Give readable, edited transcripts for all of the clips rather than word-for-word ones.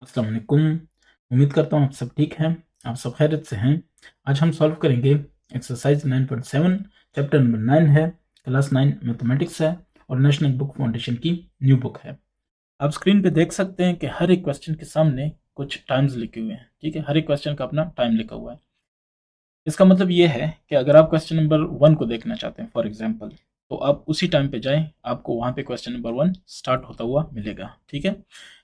अस्सलाम वालेकुम। उम्मीद करता हूँ आप सब ठीक हैं, आप सब खैरियत से हैं। आज हम सॉल्व करेंगे एक्सरसाइज 9.7, चैप्टर नंबर 9 है, क्लास 9 मैथमेटिक्स है और नेशनल बुक फाउंडेशन की न्यू बुक है। आप स्क्रीन पे देख सकते हैं कि हर एक क्वेश्चन के सामने कुछ टाइम्स लिखे हुए हैं। ठीक है, हर एक क्वेश्चन का अपना टाइम लिखा हुआ है। इसका मतलब ये है कि अगर आप क्वेश्चन नंबर 1 को देखना चाहते हैं फॉर एग्जांपल, तो आप उसी टाइम पे जाएं, आपको वहां पे क्वेश्चन नंबर 1 स्टार्ट होता हुआ मिलेगा। ठीक है,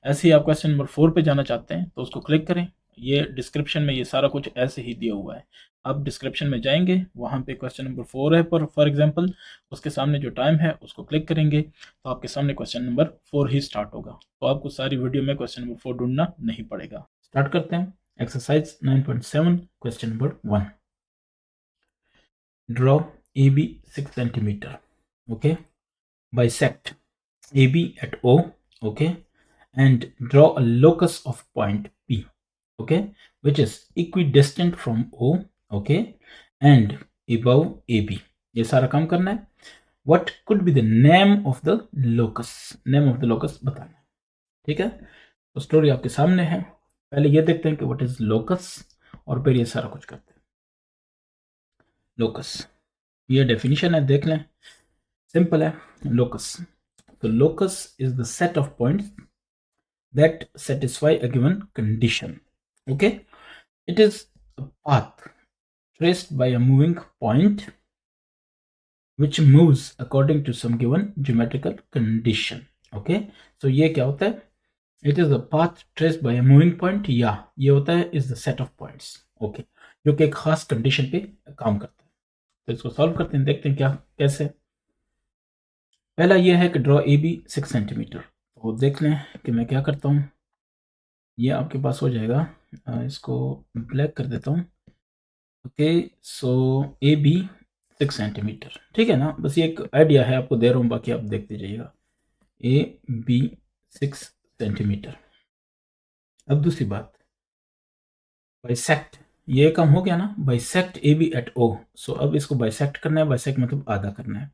ऐसे ही आप क्वेश्चन नंबर 4 पे जाना चाहते हैं तो उसको क्लिक करें। ये डिस्क्रिप्शन में ये सारा कुछ ऐसे ही दिया हुआ है। आप डिस्क्रिप्शन में जाएंगे, वहां पे क्वेश्चन नंबर 4 है पर फॉर एग्जाम्पल, उसके सामने जो टाइम है उसको क्लिक करेंगे तो आपके सामने क्वेश्चन नंबर 4 ही स्टार्ट होगा। तो आपको सारी वीडियो में क्वेश्चन नंबर 4 ढूंढना नहीं पड़ेगा। स्टार्ट करते हैं exercise 9.7, question number 1। Draw AB 6 centimeter. Okay. Bisect AB at O. Okay. And draw a locus of point P. Okay. Which is equidistant from O. Okay. And above AB. ये सारा काम करना है। What could be the name of the locus? Name of the locus बताना है। ठीक है, तो स्टोरी आपके सामने है। पहले ये देखते हैं कि व्हाट इज लोकस और फिर ये सारा कुछ करते हैं। लोकस, ये डेफिनेशन है, देख लें। सिंपल है। लोकस, तो locus is the set of points that satisfy a given condition. Okay, it is a path traced by a moving point which moves according to some given geometrical condition. Okay, so ये क्या होता है? It is a path traced by a moving point, या ये होता है is the set of points. Okay, जो कि एक खास कंडीशन पे काम करता है। तो इसको सॉल्व करते हैं, देखते हैं क्या कैसे। पहला ये है कि ड्रॉ ए बी 6 सेंटीमीटर। तो देख लें कि मैं क्या करता हूँ। ये आपके पास हो जाएगा, इसको ब्लैक कर देता हूँ। Okay, so A B 6 centimetre, ठीक है ना। बस ये एक आइडिया है, आपको दे रहा हूँ, बाकी आप देखते जाइएगा। A B 6 centimetre. अब दूसरी बात, बाइसेक्ट, ये काम हो गया ना, bisect A B at O. So अब इसको बाइसेक्ट करना है। बाइसेक्ट मतलब आधा करना है।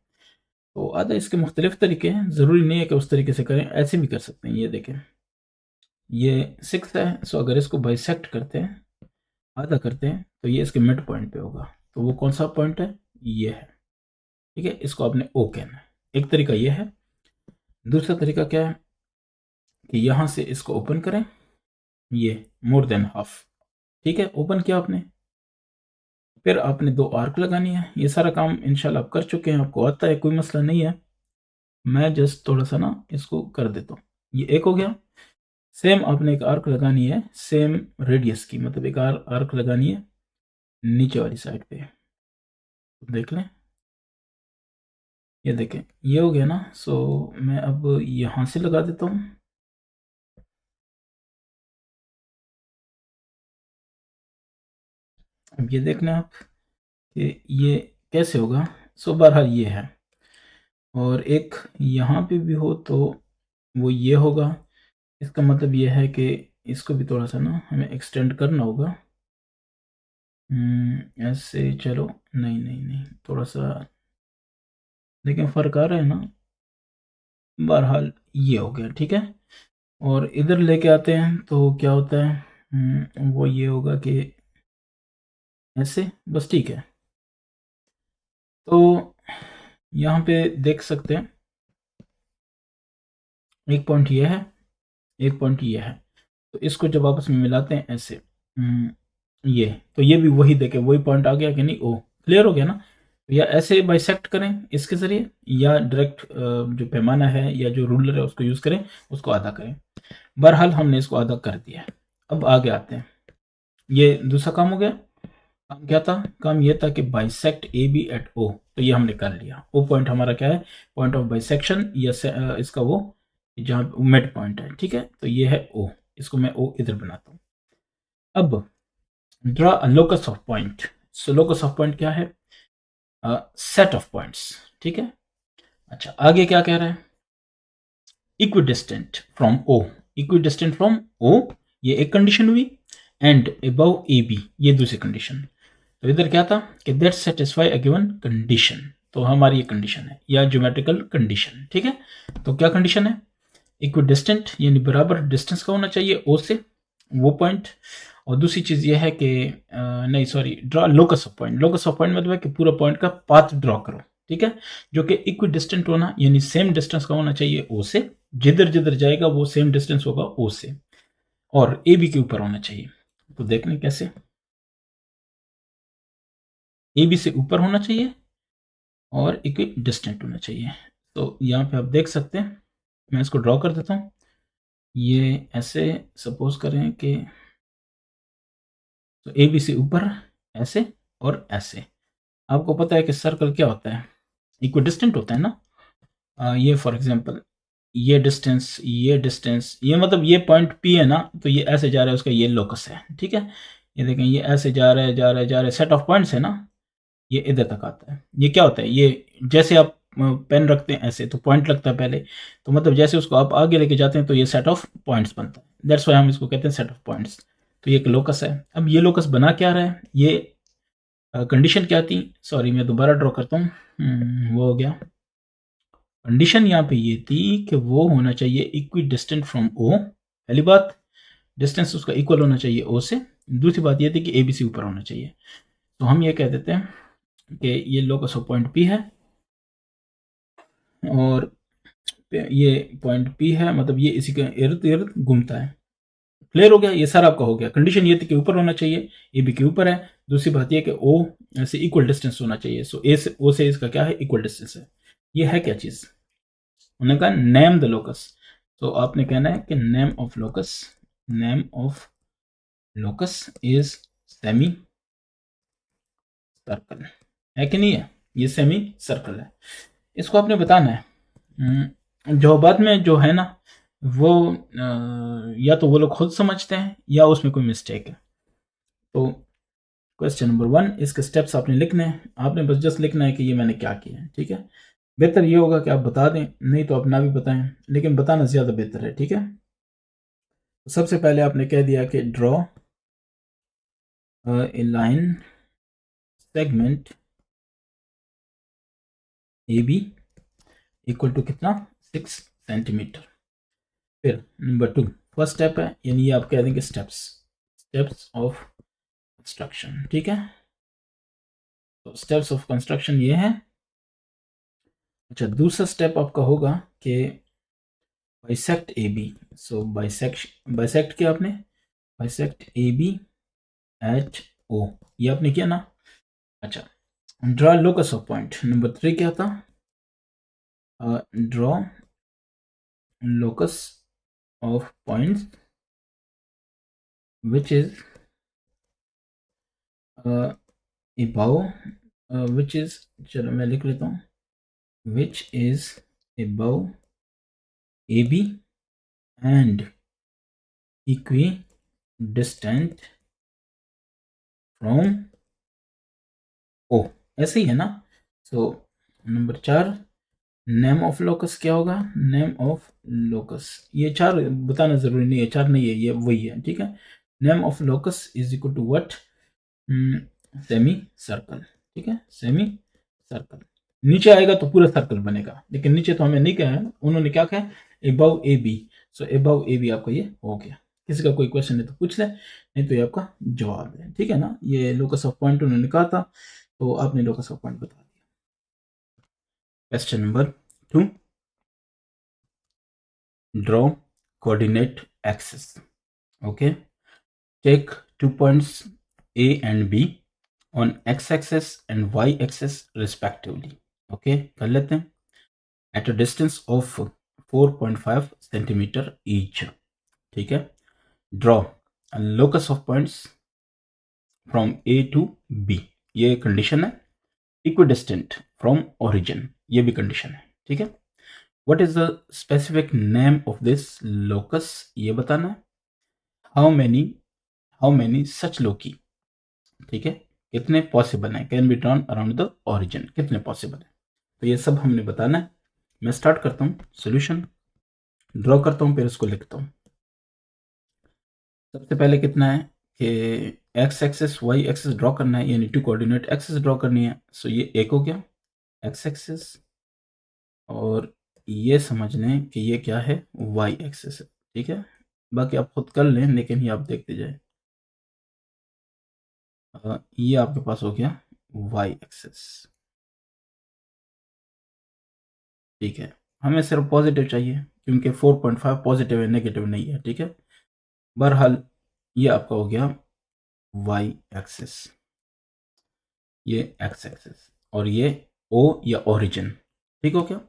तो आधा इसके मुख्तलिफ तरीके हैं, ज़रूरी नहीं है कि उस तरीके से करें, ऐसे भी कर सकते हैं। ये देखें, ये 6 है। सो अगर इसको बाइसेक्ट करते हैं, आधा करते हैं, तो ये इसके मिड पॉइंट पे होगा। तो वो कौन सा पॉइंट है? ये है। ठीक है, इसको आपने ओ कहना है। एक तरीका ये है। दूसरा तरीका क्या है कि यहाँ से इसको ओपन करें, ये मोर देन हाफ। ठीक है, ओपन किया आपने, फिर आपने 2 आर्क लगानी है। ये सारा काम इंशाल्लाह आप कर चुके हैं, आपको आता है, कोई मसला नहीं है। मैं जस्ट थोड़ा सा ना इसको कर देता हूँ। ये एक हो गया। सेम आपने एक आर्क लगानी है, सेम रेडियस की, मतलब एक आर्क लगानी है नीचे वाली साइड पे। देख लें, ये देखें, ये हो गया ना। सो मैं अब यहाँ से लगा देता हूँ। अब ये देखना आप कि ये कैसे होगा। सो बहरहाल ये है, और एक यहाँ पे भी हो तो वो ये होगा। इसका मतलब ये है कि इसको भी थोड़ा सा ना हमें एक्सटेंड करना होगा। ऐसे चलो, नहीं नहीं नहीं, थोड़ा सा लेकिन फ़र्क आ रहा है ना। बहरहाल ये हो गया, ठीक है। और इधर लेके आते हैं तो क्या होता है, वो ये होगा कि ऐसे, बस ठीक है। तो यहाँ पे देख सकते हैं, एक पॉइंट ये है, एक पॉइंट ये है। तो इसको जब आपस में मिलाते हैं ऐसे, ये, तो ये भी वही देखे, वही पॉइंट आ गया कि नहीं? ओ, क्लियर हो गया ना। या ऐसे बाइसेक्ट करें इसके ज़रिए, या डायरेक्ट जो पैमाना है या जो रूलर है उसको यूज़ करें, उसको आधा करें। बहरहाल हमने इसको आधा कर दिया है। अब आगे आते हैं, ये दूसरा काम हो गया। काम क्या था? काम ये था कि बाइसेक्ट ए बी एट ओ। तो ये हमने कर लिया। ओ पॉइंट हमारा क्या है? पॉइंट ऑफ बाइसेक्शन, या इसका वो जहाँ मिड पॉइंट है। ठीक है, तो ये है ओ, इसको मैं ओ इधर बनाता हूँ। अब draw a locus of point. So locus of point क्या है? Set of points. ठीक है, अच्छा आगे क्या कह रहा है? Equidistant from O. Equidistant from O, ये एक कंडीशन हुई, एंड अबव ए बी, ये दूसरी कंडीशन। तो इधर क्या था कि that satisfy a given condition. तो हमारी ये कंडीशन है, या ज्योमेट्रिकल कंडीशन। ठीक है, तो क्या कंडीशन है? इक्विडिस्टेंट यानी बराबर डिस्टेंस का होना चाहिए ओ से। वो पॉइंट। और दूसरी चीज़ ये है कि नहीं sorry, draw locus of point. Locus of point मतलब है कि पूरा पॉइंट का पाथ ड्रॉ करो, ठीक है, जो कि इक्वी डिस्टेंट होना, यानी सेम डिस्टेंस का होना चाहिए ओ से, जिधर जिधर जाएगा वो सेम डिस्टेंस होगा ओ से, और ए बी के ऊपर होना चाहिए। तो देखने कैसे, ए बी से ऊपर होना चाहिए और इक्वी डिस्टेंट होना चाहिए। तो यहाँ पे आप देख सकते हैं, मैं इसको ड्रॉ कर देता हूँ। ये ऐसे सपोज करें कि तो ए बी से ऊपर ऐसे और ऐसे। आपको पता है कि सर्कल क्या होता है, इक्विडिस्टेंट होता है ना। ये फॉर एग्जांपल ये डिस्टेंस, ये मतलब ये पॉइंट पी है ना, तो ये ऐसे जा रहा है, उसका ये लोकस है, ठीक है। ये देखें, ये ऐसे जा रहा है, जा रहा है, सेट ऑफ पॉइंट्स है ना, ये इधर तक आता है। ये क्या होता है, ये जैसे आप पेन रखते हैं ऐसे तो पॉइंट लगता है पहले, तो मतलब जैसे उसको आप आगे लेके जाते हैं तो ये सेट ऑफ पॉइंट्स बनता है, दैट्स वाई हम इसको कहते हैं सेट ऑफ पॉइंट्स। तो ये एक लोकस है। अब ये लोकस बना क्या रहा है, ये कंडीशन क्या थी, सॉरी मैं दोबारा ड्रॉ करता हूँ, वो हो गया। कंडीशन यहाँ पे ये थी कि वो होना चाहिए इक्वी डिस्टेंट फ्रॉम ओ, पहली बात, डिस्टेंस उसका इक्वल होना चाहिए ओ से। दूसरी बात ये थी कि ए बी सी ऊपर होना चाहिए। तो हम ये कह देते हैं कि ये लोकस ऑफ पॉइंट पी है, और ये पॉइंट पी है, मतलब ये इसी के इर्द गिर्द घूमता है। क्लियर हो गया, ये सारा आपका हो गया। कंडीशन ये थी कि ऊपर होना चाहिए, ए बी के ऊपर है। दूसरी बात ये कि ओ से इक्वल डिस्टेंस होना चाहिए, सो ए से ओ से इसका क्या है, इक्वल डिस्टेंस है। ये है क्या चीज, उन्होंने कहा नेम द लोकस। तो आपने कहना है कि name of locus, name of locus is semi circle, है कि नहीं है, ये सेमी सर्कल है। इसको आपने बताना है। जो बाद में जो है ना, वो या तो वो लोग खुद समझते हैं या उसमें कोई मिस्टेक है। तो क्वेश्चन नंबर 1, इसके स्टेप्स आपने लिखने हैं, आपने बस जस्ट लिखना है कि ये मैंने क्या किया है, ठीक है। बेहतर ये होगा कि आप बता दें, नहीं तो आप ना भी बताएं, लेकिन बताना ज़्यादा बेहतर है, ठीक है। तो सबसे पहले आपने कह दिया कि draw a line segment A B equal to कितना, 6 सेंटीमीटर। फिर नंबर 2 फर्स्ट स्टेप है, यानी ये आप कह देंगे स्टेप्स, स्टेप्स ऑफ कंस्ट्रक्शन, ठीक है। तो स्टेप्स ऑफ कंस्ट्रक्शन ये है। अच्छा, दूसरा स्टेप आपका होगा कि bisect A B. So bisect किया आपने, bisect A B H O, ये आपने किया ना। अच्छा, draw locus of point, number 3 क्या था, draw locus of points which is above which is, चलो मैं लिख लेता हूँ, which is above AB and equidistant from O, ऐसे ही है ना। So number 4, name of locus क्या होगा, नेम ऑफ लोकस, ये 4 बताना जरूरी नहीं है, 4 नहीं है, ये वही है, ठीक है। Name of locus is equal to what, semi circle, ठीक है, सेमी सर्कल। नीचे आएगा तो पूरा सर्कल बनेगा, लेकिन नीचे तो हमें नहीं कहा है, उन्होंने क्या कहा, above A B. So above A B आपका ये हो गया। किसी का कोई क्वेश्चन है तो पूछ ले, नहीं तो ये आपका जवाब है, ठीक है ना। ये लोकस ऑफ पॉइंट उन्होंने कहा था, तो आपने लोकस ऑफ पॉइंट बता दिया। Question number 2, draw coordinate axis, okay, take 2 points A and B on x-axis and y-axis respectively, okay, कर लेते हैं, at a distance of 4.5 centimeter each, ठीक है। draw a locus of points from A to B, ये condition है। equidistant from origin, ये भी condition है, ठीक है। what is the specific name of this locus, ये बताना है। how many such loci, ठीक है, कितने पॉसिबल हैं, can be drawn around the origin, कितने पॉसिबल है, तो ये सब हमने बताना है। मैं स्टार्ट करता हूँ, सोल्यूशन ड्रॉ करता हूँ, फिर इसको लिखता हूँ। सबसे पहले कितना है कि X axis Y axis draw करना है, यानी 2 कोऑर्डिनेट एक्सेस ड्रॉ करनी है। सो ये एक हो गया एक्स एक्सेस, और ये समझ लें कि ये क्या है, वाई एक्सेस है, ठीक है, बाकी आप खुद कर लें, लेकिन ये आप देखते जाए। ये आपके पास हो गया वाई एक्सेस। ठीक है, हमें सिर्फ पॉजिटिव चाहिए क्योंकि 4.5 पॉजिटिव है, नेगेटिव नहीं है। ठीक है, बहरहाल ये आपका हो गया वाई एक्सेस, ये एक्स एक्सेस, और ये ओ या ओरिजिन। ठीक हो गया।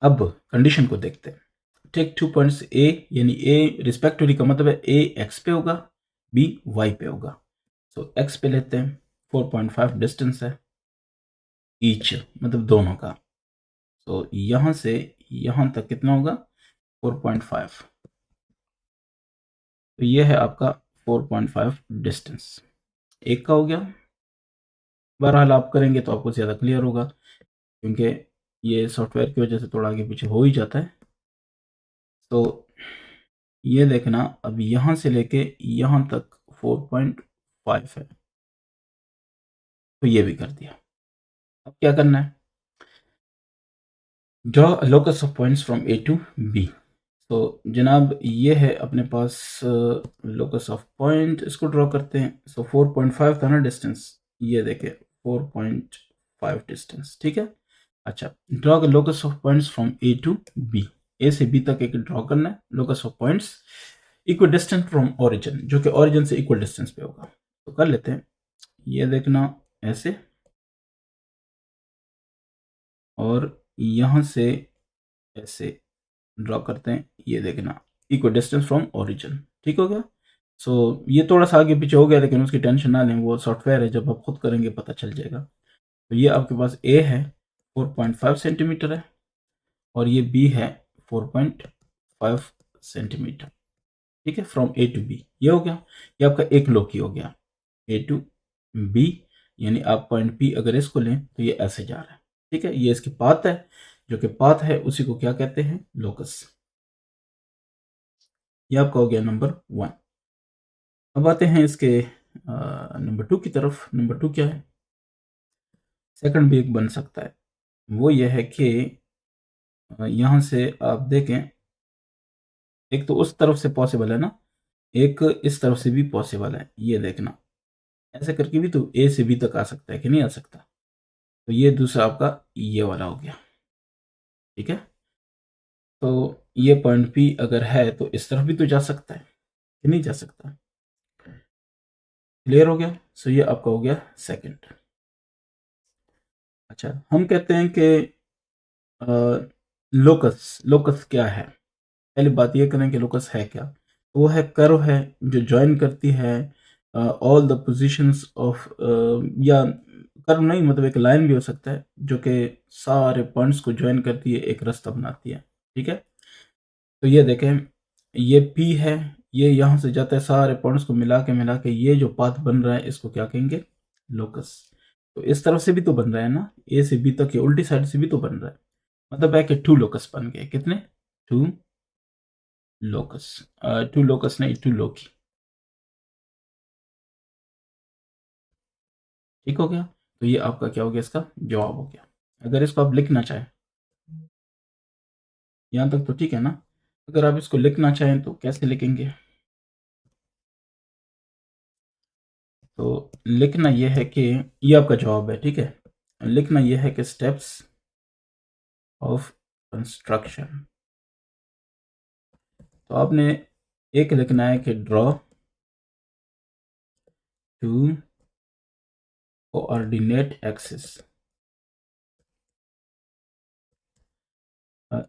अब कंडीशन को देखते हैं। टेक 2 पॉइंट्स ए, यानी ए रिस्पेक्टिवली का मतलब है ए एक्स पे होगा, बी वाई पे होगा। तो एक्स पे लेते हैं, 4.5 डिस्टेंस है ईच, मतलब दोनों का। तो यहां से यहां तक कितना होगा, 4.5। तो ये है आपका 4.5 डिस्टेंस, एक का हो गया। बहरहाल आप करेंगे तो आपको ज़्यादा क्लियर होगा, क्योंकि ये सॉफ्टवेयर की वजह से थोड़ा आगे पीछे हो ही जाता है। तो ये देखना, अब यहाँ से लेके यहाँ तक 4.5 है, तो ये भी कर दिया। अब क्या करना है, draw locus of points from A to B. तो जनाब ये है अपने पास लोकस ऑफ पॉइंट, इसको ड्रॉ करते हैं। सो 4.5 था ना डिस्टेंस, ये देखे 4.5 डिस्टेंस। ठीक है, अच्छा, draw the locus of points from A to B. A से बी तक एक ड्रॉ करना है, locus of points equal distance from origin, जो कि ओरिजिन से इक्वल डिस्टेंस पे होगा। तो कर लेते हैं, ये देखना ऐसे, और यहां से ऐसे ड्रॉ करते हैं, ये देखना इक्वल डिस्टेंस फ्रॉम ओरिजिन। ठीक हो गया। सो ये थोड़ा सा आगे पीछे हो गया, लेकिन उसकी टेंशन ना लें, वो सॉफ्टवेयर है, जब आप खुद करेंगे पता चल जाएगा। तो ये आपके पास ए है 4.5 सेंटीमीटर है, और ये बी है 4.5 सेंटीमीटर। ठीक है, फ्रॉम ए टू बी ये हो गया। ये आपका एक लोक ही हो गया, ए टू बी, यानी आप पॉइंट पी अगर इसको लें तो ये ऐसे जा रहा है। ठीक है, ये इसकी पाथ है, जो कि पाथ है उसी को क्या कहते हैं, लोकस। ये आपका हो गया नंबर 1। अब आते हैं इसके नंबर 2 की तरफ। नंबर 2 क्या है, सेकंड भी एक बन सकता है। वो ये है कि यहाँ से आप देखें, एक तो उस तरफ से पॉसिबल है ना, एक इस तरफ से भी पॉसिबल है। ये देखना, ऐसे करके भी तो ए से बी तक आ सकता है कि नहीं आ सकता। तो ये दूसरा आपका ये वाला हो गया। ठीक है, तो ये पॉइंट पी अगर है तो इस तरफ भी तो जा सकता है कि नहीं जा सकता। क्लियर हो गया। सो ये आपका हो गया सेकंड। अच्छा, हम कहते हैं कि लोकस, लोकस क्या है। पहले बात ये करें कि लोकस है क्या। वो है कर्व है जो ज्वाइन करती है ऑल द पोजीशंस ऑफ, या कर्व नहीं, मतलब एक लाइन भी हो सकता है जो कि सारे पॉइंट्स को ज्वाइन करती है, एक रास्ता बनाती है। ठीक है, तो ये देखें, ये पी है, ये यहाँ से जाता है, सारे पॉइंट्स को मिला के ये जो पाथ बन रहा है इसको क्या कहेंगे, लोकस। तो इस तरफ से भी तो बन रहा है ना, ए से बी तक, ये उल्टी साइड से भी तो बन रहा है, मतलब है कि 2 लोकस बन गए। कितने, 2 लोकस, 2 लोकस नहीं, 2 लोकी। ठीक हो गया। तो ये आपका क्या हो गया, इसका जवाब हो गया। अगर इसको आप लिखना चाहें, यहाँ तक तो ठीक है ना। अगर आप इसको लिखना चाहें तो कैसे लिखेंगे, तो लिखना यह है कि ये आपका जवाब है। ठीक है, लिखना यह है कि स्टेप्स ऑफ कंस्ट्रक्शन। तो आपने एक लिखना है कि draw two coordinate axis,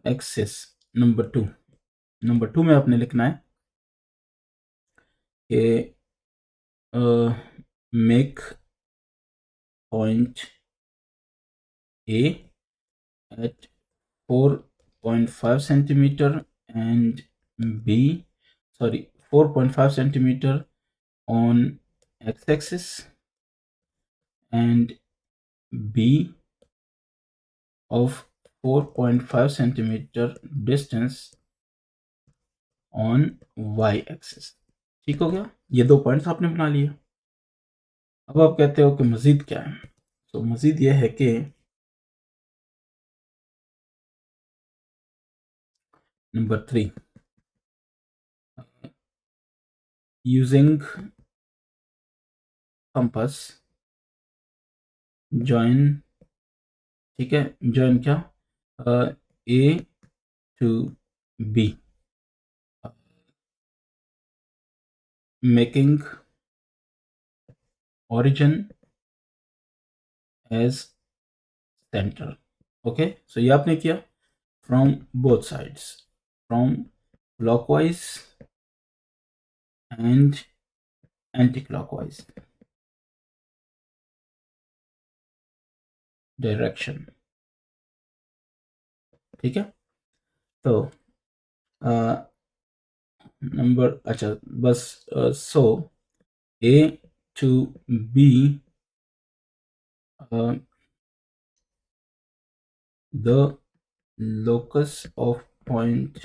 axis number 2। Number 2 में आपने लिखना है कि make point A at 4.5 centimeter and B, sorry, 4.5 centimeter on x-axis and B of 4.5 centimeter distance on y-axis। ठीक हो गया, ये दो पॉइंट्स आपने बना लिए। अब आप कहते हो कि मजीद क्या है, तो मजीद ये है कि नंबर 3, यूजिंग कंपास जॉइन, ठीक है, जॉइन क्या, A to B, making origin as center. Okay, so ये आपने किया from both sides, from clockwise and anti clockwise direction, ठीक है। तो नंबर, अच्छा बस, so A to B, the locus of point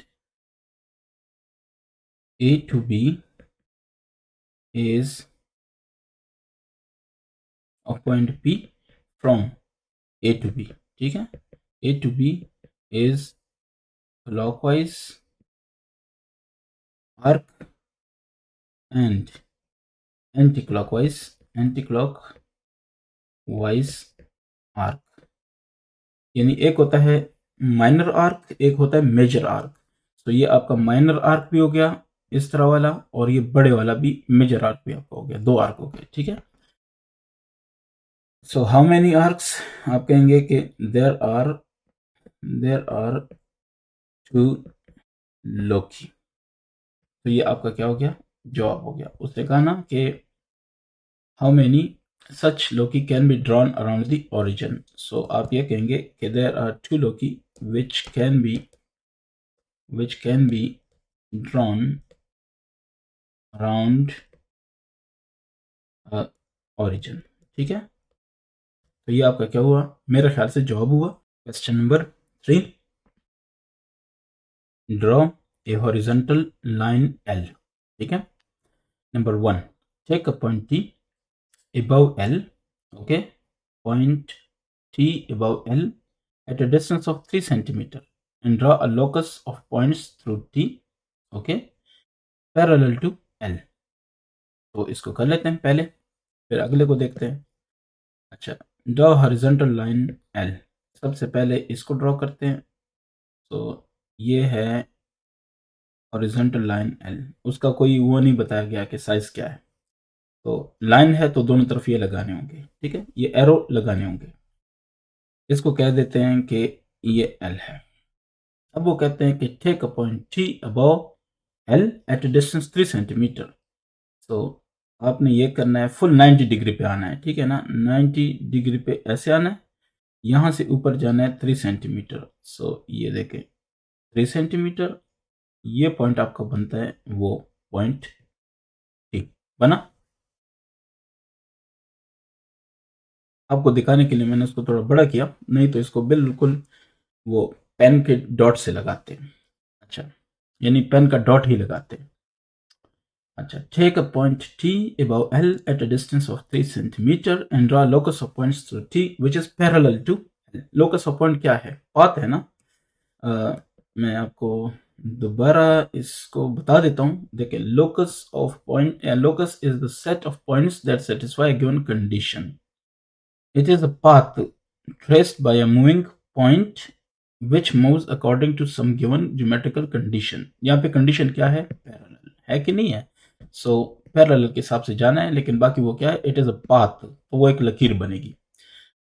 A to B is of point P from A to B, ठीक है। A to B is clockwise arc and anti-clockwise arc, यानी एक होता है माइनर आर्क, एक होता है मेजर आर्क। तो ये आपका माइनर आर्क भी हो गया इस तरह वाला, और ये बड़े वाला भी मेजर आर्क भी आपका हो गया, दो आर्क हो गए, ठीक है। सो हाउ मेनी आर्क्स, आप कहेंगे कि देयर आर टू लोकी। तो ये आपका क्या हो गया, जवाब हो गया। उसने कहा ना कि how many such Loki can be drawn around the origin. So आप ये कहेंगे कि there are two Loki which can be drawn around origin, ठीक है। तो ये आपका क्या हुआ, मेरे ख्याल से जवाब हुआ। Question number 3, draw a horizontal line L, ठीक है। Number 1, take a point T above L, okay, point T above L at a distance of 3 centimeter and draw a locus of points through T, okay, parallel to L। तो इसको कर लेते हैं पहले, फिर अगले को देखते हैं। अच्छा, ड्रॉ हॉरिजॉन्टल लाइन L, सबसे पहले इसको ड्रॉ करते हैं। तो ये है हॉरिजॉन्टल लाइन L, उसका कोई वो नहीं बताया गया कि साइज क्या है। तो लाइन है तो दोनों तरफ ये लगाने होंगे, ठीक है, ये एरो लगाने होंगे। इसको कह देते हैं कि ये L है। अब वो कहते हैं कि take a point T above L at distance 3 centimetre. तो आपने ये करना है, फुल 90 डिग्री पे आना है, ठीक है ना, 90 डिग्री पे ऐसे आना है, यहां से ऊपर जाना है 3 सेंटीमीटर। सो ये देखें 3 सेंटीमीटर, ये पॉइंट आपका बनता है वो पॉइंट T बना। आपको दिखाने के लिए मैंने इसको थोड़ा बड़ा किया, नहीं तो इसको बिल्कुल वो पेन के डॉट से लगाते हैं। अच्छा, यानी पेन का डॉट ही लगाते हैं। अच्छा, take a point T above L at a distance of 3 centimeter and draw locus of points through T which is parallel to L। locus of point क्या है, पाथ है ना। मैं आपको दोबारा इसको बता देता हूँ। देखिए, locus of point, locus is the set of points that satisfy a given condition। It is a path traced by a moving point which moves according to some given geometrical condition। यहाँ पे condition क्या है, parallel है कि नहीं है। So parallel के हिसाब से जाना है, लेकिन बाकी वो क्या है, इट इज अ पाथ, तो वो एक लकीर बनेगी।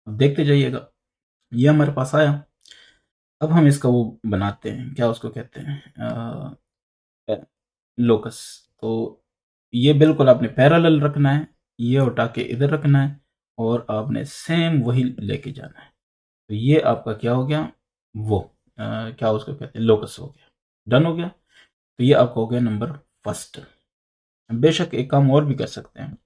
अब देखते जाइएगा, ये हमारे पास आया। अब हम इसका वो बनाते हैं, क्या उसको कहते हैं, लोकस। तो ये बिल्कुल आपने पैरेलल रखना है, ये उठा के इधर रखना है, और आपने सेम वही लेके जाना है। तो ये आपका क्या हो गया, वो क्या उसको कहते हैं, लोकस हो गया। डन हो गया। तो ये आपका हो गया नंबर फर्स्ट। बेशक एक काम और भी कर सकते हैं,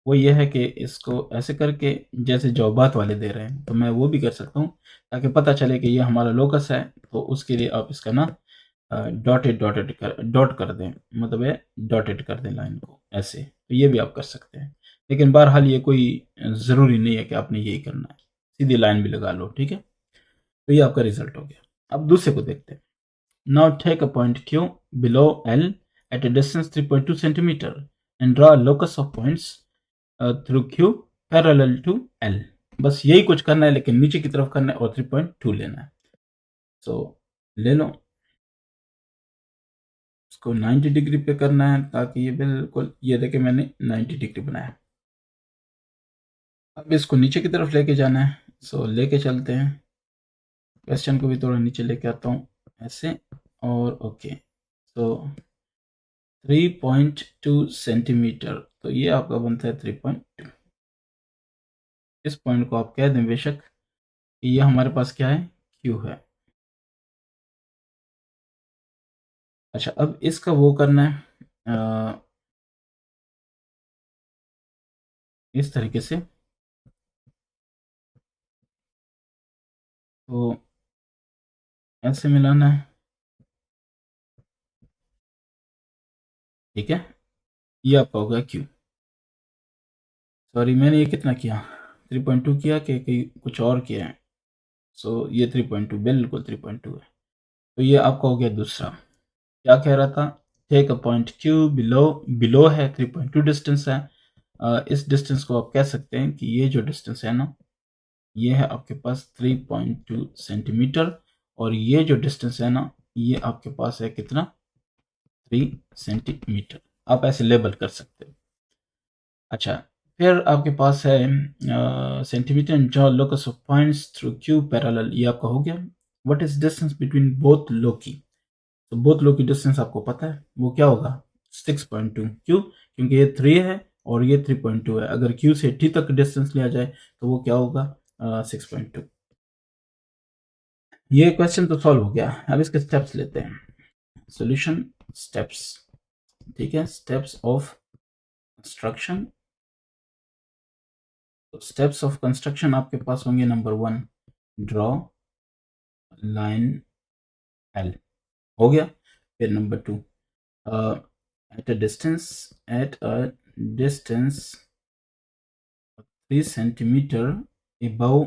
वो ये है कि इसको ऐसे करके जैसे जवाबात वाले दे रहे हैं, तो मैं वो भी कर सकता हूँ, ताकि पता चले कि ये हमारा लोकस है। तो उसके लिए आप इसका ना डॉट कर दें, मतलब है डॉटेड कर दें लाइन को ऐसे। तो ये भी आप कर सकते हैं, लेकिन बहरहाल ये कोई ज़रूरी नहीं है कि आपने यही करना है, सीधी लाइन भी लगा लो, ठीक है। तो ये आपका रिजल्ट हो गया। अब दूसरे को देखते हैं। Now take a point Q below L at a distance 3.2 centimeter and draw locus of points through Q parallel to L. बस यही कुछ करना है, लेकिन नीचे की तरफ करना है और 3.2 लेना है। सो ले लो, इसको 90 डिग्री पे करना है ताकि ये बिल्कुल, ये देखे मैंने 90 डिग्री बनाया। अब इसको नीचे की तरफ लेके जाना है। सो लेके चलते हैं, क्वेश्चन को भी थोड़ा नीचे लेके आता हूँ ऐसे, और ओके। सो 3.2 सेंटीमीटर, तो ये आपका बनता है 3.2। इस पॉइंट को आप कह दें बेशक कि ये हमारे पास क्या है, क्यू है। अच्छा, अब इसका वो करना है इस तरीके से, तो ऐसे मिलाना है, ठीक है। ये आपका होगा क्यू। सॉरी, मैंने ये कितना किया, 3.2 किया कि कुछ और किया है। सो ये 3.2, बिल्कुल 3.2 है। तो ये आपका हो गया दूसरा। क्या कह रहा था, take a point Q below, below है 3.2 डिस्टेंस है। इस डिस्टेंस को आप कह सकते हैं कि ये जो डिस्टेंस है ना, ये है आपके पास 3.2 सेंटीमीटर, और ये जो डिस्टेंस है ना, ये आपके पास है कितना, 3 सेंटीमीटर। आप ऐसे लेबल कर सकते हो। अच्छा, फिर आपके पास है centimetre and draw locus of points through Q parallel. ये आपका हो गया। What is distance between both loci, तो बोथ लो की डिस्टेंस आपको पता है, वो क्या होगा, 6.2। क्यों, क्योंकि ये 3 है और ये 3.2 है। अगर क्यू से टी तक डिस्टेंस लिया जाए तो वो क्या होगा, 6.2। ये क्वेश्चन तो सॉल्व हो गया। अब इसके स्टेप्स लेते हैं, सॉल्यूशन स्टेप्स, ठीक है, steps of construction. Steps of construction आपके पास होंगे, नंबर 1 ड्रॉ लाइन एल, हो गया। फिर number 2 at a distance, at a distance 3 centimeter above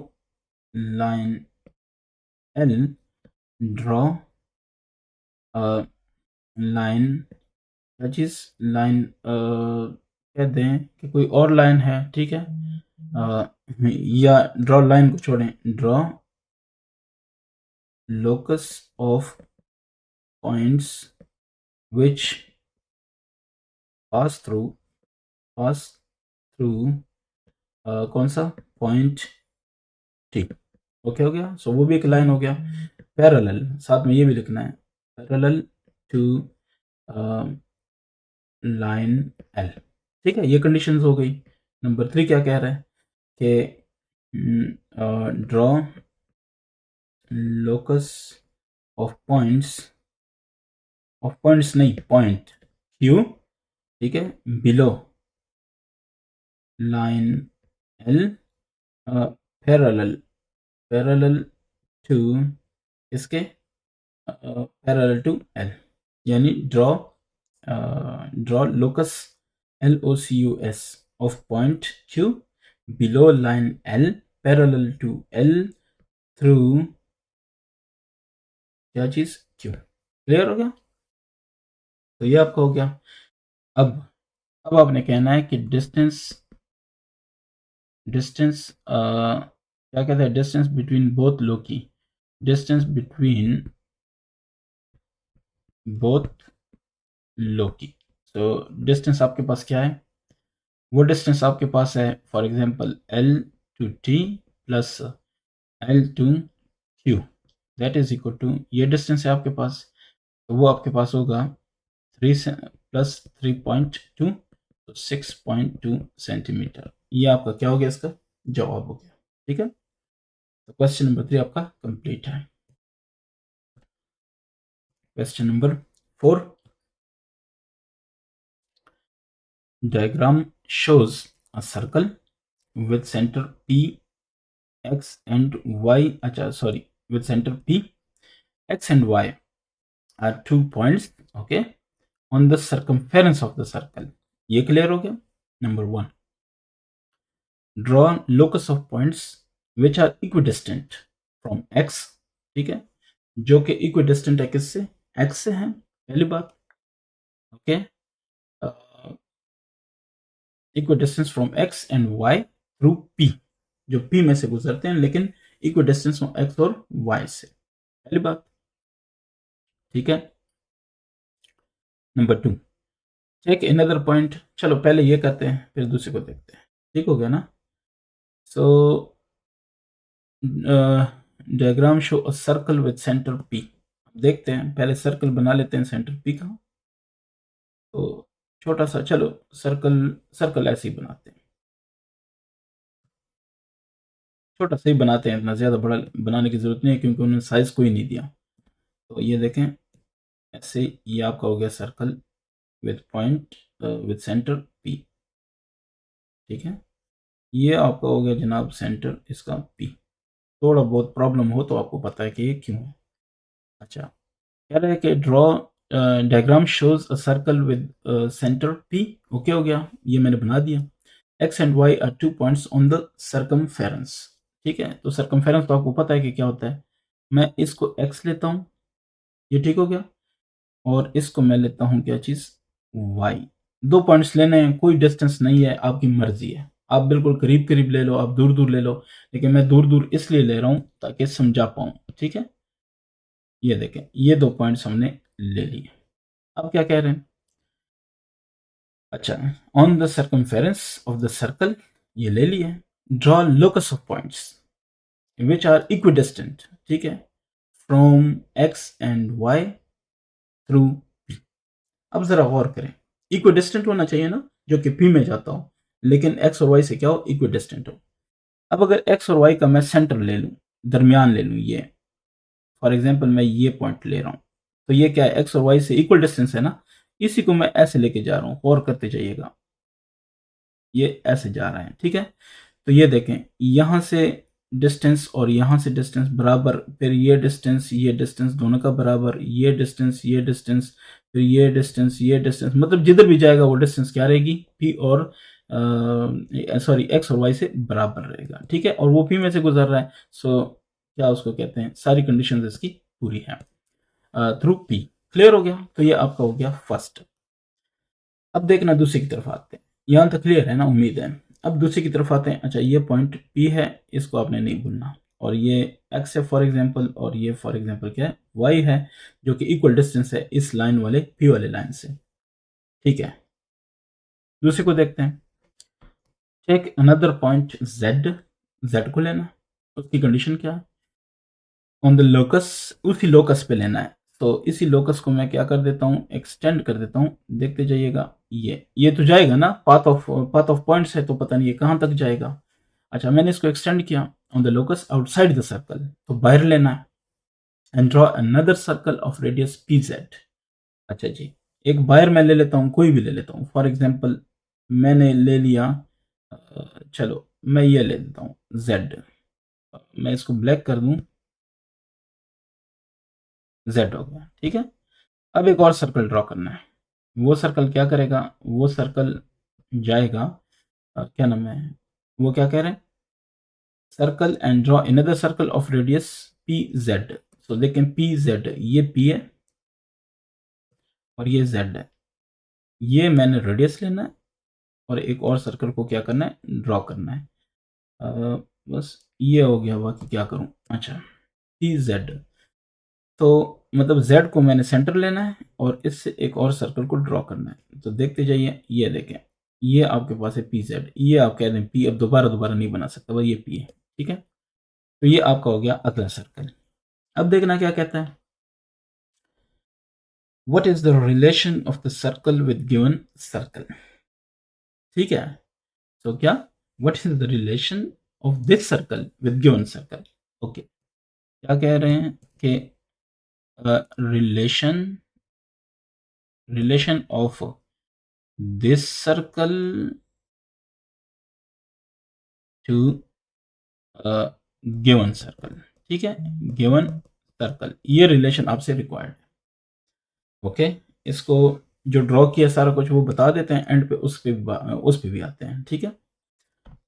line L, draw a line, क्या चीज लाइन, कह दें कि कोई और लाइन है, ठीक है, या ड्रॉ लाइन को छोड़ें, draw locus of points which pass through, pass through कौन सा, पॉइंट टी। ओके हो गया। सो वो भी एक लाइन हो गया। पैरेलल, साथ में ये भी लिखना है, पैरेलल टू लाइन एल, ठीक है। ये कंडीशंस हो गई। नंबर 3 क्या कह रहा है कि draw locus of points, of points नहीं, पॉइंट क्यू, ठीक है, below line L, parallel, parallel to इसके, पैरेलल टू एल, यानी draw locus LOCUS of point Q below line L parallel to L through क्या चीज, Q। क्लियर हो गया। तो ये आपका हो गया। अब अब आपने कहना है कि डिस्टेंस, डिस्टेंस क्या कहते हैं, डिस्टेंस बिटवीन बोथ लोकी, डिस्टेंस बिटवीन बोथ लोकी। तो डिस्टेंस आपके पास क्या है, वो डिस्टेंस आपके पास है for example L to T plus L to Q, that is equal to, ये डिस्टेंस है आपके पास, तो वो आपके पास होगा 3 प्लस 3.2, तो 6.2 सेंटीमीटर। ये आपका क्या हो गया, इसका जवाब हो गया, ठीक है। तो क्वेश्चन नंबर 3 आपका कंप्लीट है। Question number 4, diagram shows a circle with center P, X and Y, अच्छा sorry, with center P, X and Y are 2 points, okay, on the circumference of the circle। ये clear हो गया। Number 1, draw locus of points which are equidistant from X, ठीक है, जो कि equidistant है किससे, X से है, पहली बात, okay. Equal distance from X and Y through P, जो पी में से गुजरते हैं लेकिन इक्वल डिस्टेंस फ्रॉम एक्स और वाई से। पहली बात, ठीक है। Number 2, take another point. चलो पहले ये करते हैं फिर दूसरे को देखते हैं, ठीक हो गया ना। So diagram show a circle with centre P. देखते हैं, पहले सर्कल बना लेते हैं सेंटर पी का। तो छोटा सा, चलो सर्कल सर्कल ऐसे ही बनाते हैं, छोटा सा ही बनाते हैं, इतना ज़्यादा बड़ा बनाने की ज़रूरत नहीं है क्योंकि उन्होंने साइज़ कोई नहीं दिया। तो ये देखें, ऐसे ये आपका हो गया circle with point with centre P, ठीक है। ये आपका हो गया जनाब सेंटर इसका पी। थोड़ा बहुत प्रॉब्लम हो तो आपको पता है कि ये क्यों है। अच्छा, कह रहा है कि draw diagram shows a circle with centre P. Okay हो गया, ये मैंने बना दिया। X and Y are 2 points on the circumference, ठीक है। तो सर्कमफेरेंस तो आपको पता है कि क्या होता है। मैं इसको एक्स लेता हूँ, ये ठीक हो गया, और इसको मैं लेता हूँ क्या चीज़, वाई। 2 पॉइंट्स लेने हैं, कोई डिस्टेंस नहीं है, आपकी मर्जी है। आप बिल्कुल करीब करीब ले लो, आप दूर दूर ले लो, लेकिन मैं दूर दूर इसलिए ले रहा हूँ ताकि समझा पाऊँ, ठीक है। ये देखें, ये 2 पॉइंट्स हमने ले लिए। अब क्या कह रहे हैं, अच्छा, on the circumference of the circle, ये ले लिए। Draw locus of points which are equidistant, ठीक है, from X and Y through P. अब जरा गौर करें, इक्विडिस्टेंट होना चाहिए ना, जो कि पी में जाता हो, लेकिन एक्स और वाई से क्या हो, इक्विडिस्टेंट हो। अब अगर एक्स और वाई का मैं सेंटर ले लूं, दरमियान ले लूं, ये फॉर एग्जांपल मैं ये पॉइंट ले रहा हूं, तो ये क्या है, एक्स और वाई से इक्वल डिस्टेंस है ना। इसी को मैं ऐसे लेके जा रहा हूं, गौर करते जाइएगा, ये ऐसे जा रहा है, ठीक है। तो ये देखें, यहाँ से डिस्टेंस और यहाँ से डिस्टेंस बराबर, फिर ये डिस्टेंस दोनों का बराबर, ये डिस्टेंस, फिर ये डिस्टेंस, मतलब जिधर भी जाएगा वो डिस्टेंस क्या रहेगी, पी और सॉरी एक्स और वाई से बराबर रहेगा, ठीक है। और वो पी में से गुजर रहा है, सो क्या उसको कहते हैं, सारी कंडीशंस इसकी पूरी है थ्रू पी। क्लियर हो गया, तो ये आपका हो गया फर्स्ट। अब देखना दूसरी की तरफ आते हैं, यहाँ तक क्लियर है ना, उम्मीद है। अब दूसरी की तरफ आते हैं। अच्छा, ये पॉइंट पी है, इसको आपने नहीं भूलना, और ये एक्स है फॉर एग्जांपल, और ये फॉर एग्जांपल क्या है, वाई है, जो कि इक्वल डिस्टेंस है इस लाइन वाले पी वाले लाइन से, ठीक है। दूसरे को देखते हैं, take another point Z, Z को लेना, उसकी कंडीशन क्या है, ऑन द लोकस, उसी लोकस पे लेना है। तो इसी लोकस को मैं क्या कर देता हूँ, एक्सटेंड कर देता हूँ, देखते जाइएगा। ये तो जाएगा ना, पाथ ऑफ पॉइंट्स है, तो पता नहीं ये कहाँ तक जाएगा। अच्छा, मैंने इसको एक्सटेंड किया, on the locus outside the circle, तो बाहर लेना है। And draw another circle of radius P Z. अच्छा जी, एक बाहर मैं ले लेता हूँ, कोई भी ले लेता हूँ, फॉर एग्जाम्पल मैंने ले लिया, चलो मैं ये ले लेता हूँ जेड, मैं इसको ब्लैक कर दूँ, जेड हो गया, ठीक है। अब एक और सर्कल ड्रॉ करना है। वो सर्कल क्या करेगा, वो सर्कल जाएगा, क्या नाम है, वो क्या कह रहे हैं, circle and draw another circle of radius P Z. So देखें, पी जेड, ये पी है और ये जेड है, ये मैंने रेडियस लेना है, और एक और सर्कल को क्या करना है, ड्रॉ करना है। बस ये हो गया, बाकी क्या करूं। अच्छा, पी जेड, तो मतलब z को मैंने सेंटर लेना है और इससे एक और सर्कल को ड्रॉ करना है। तो देखते जाइए, ये देखें, ये आपके पास है पी जेड, ये आप कह रहे हैं पी, अब दोबारा दोबारा नहीं बना सकता, भाई ये पी है, ठीक है। तो ये आपका हो गया अगला सर्कल। अब देखना क्या कहता है, what is the relation of the circle with given circle, ठीक है। तो क्या, what is the relation of this circle with given circle, okay. क्या कह रहे हैं कि relation relation of this circle to given circle, ठीक है, गिवन सर्कल, ये रिलेशन आपसे रिक्वायर्ड है, ओके। इसको जो ड्रॉ किया सारा कुछ वो बता देते हैं एंड पे, उस पे भी आते हैं, ठीक है।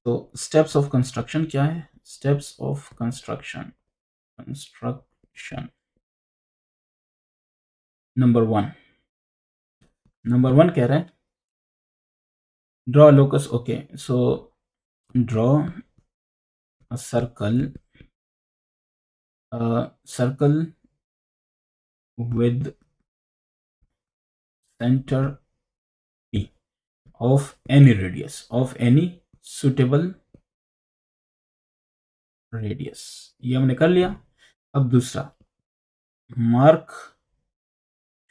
तो स्टेप्स ऑफ कंस्ट्रक्शन क्या है, steps of construction, construction number 1, number 1 कह रहे हैं draw a locus. Okay, so draw a circle with center P of any radius, of any suitable radius. ये हमने कर लिया. अब दूसरा, mark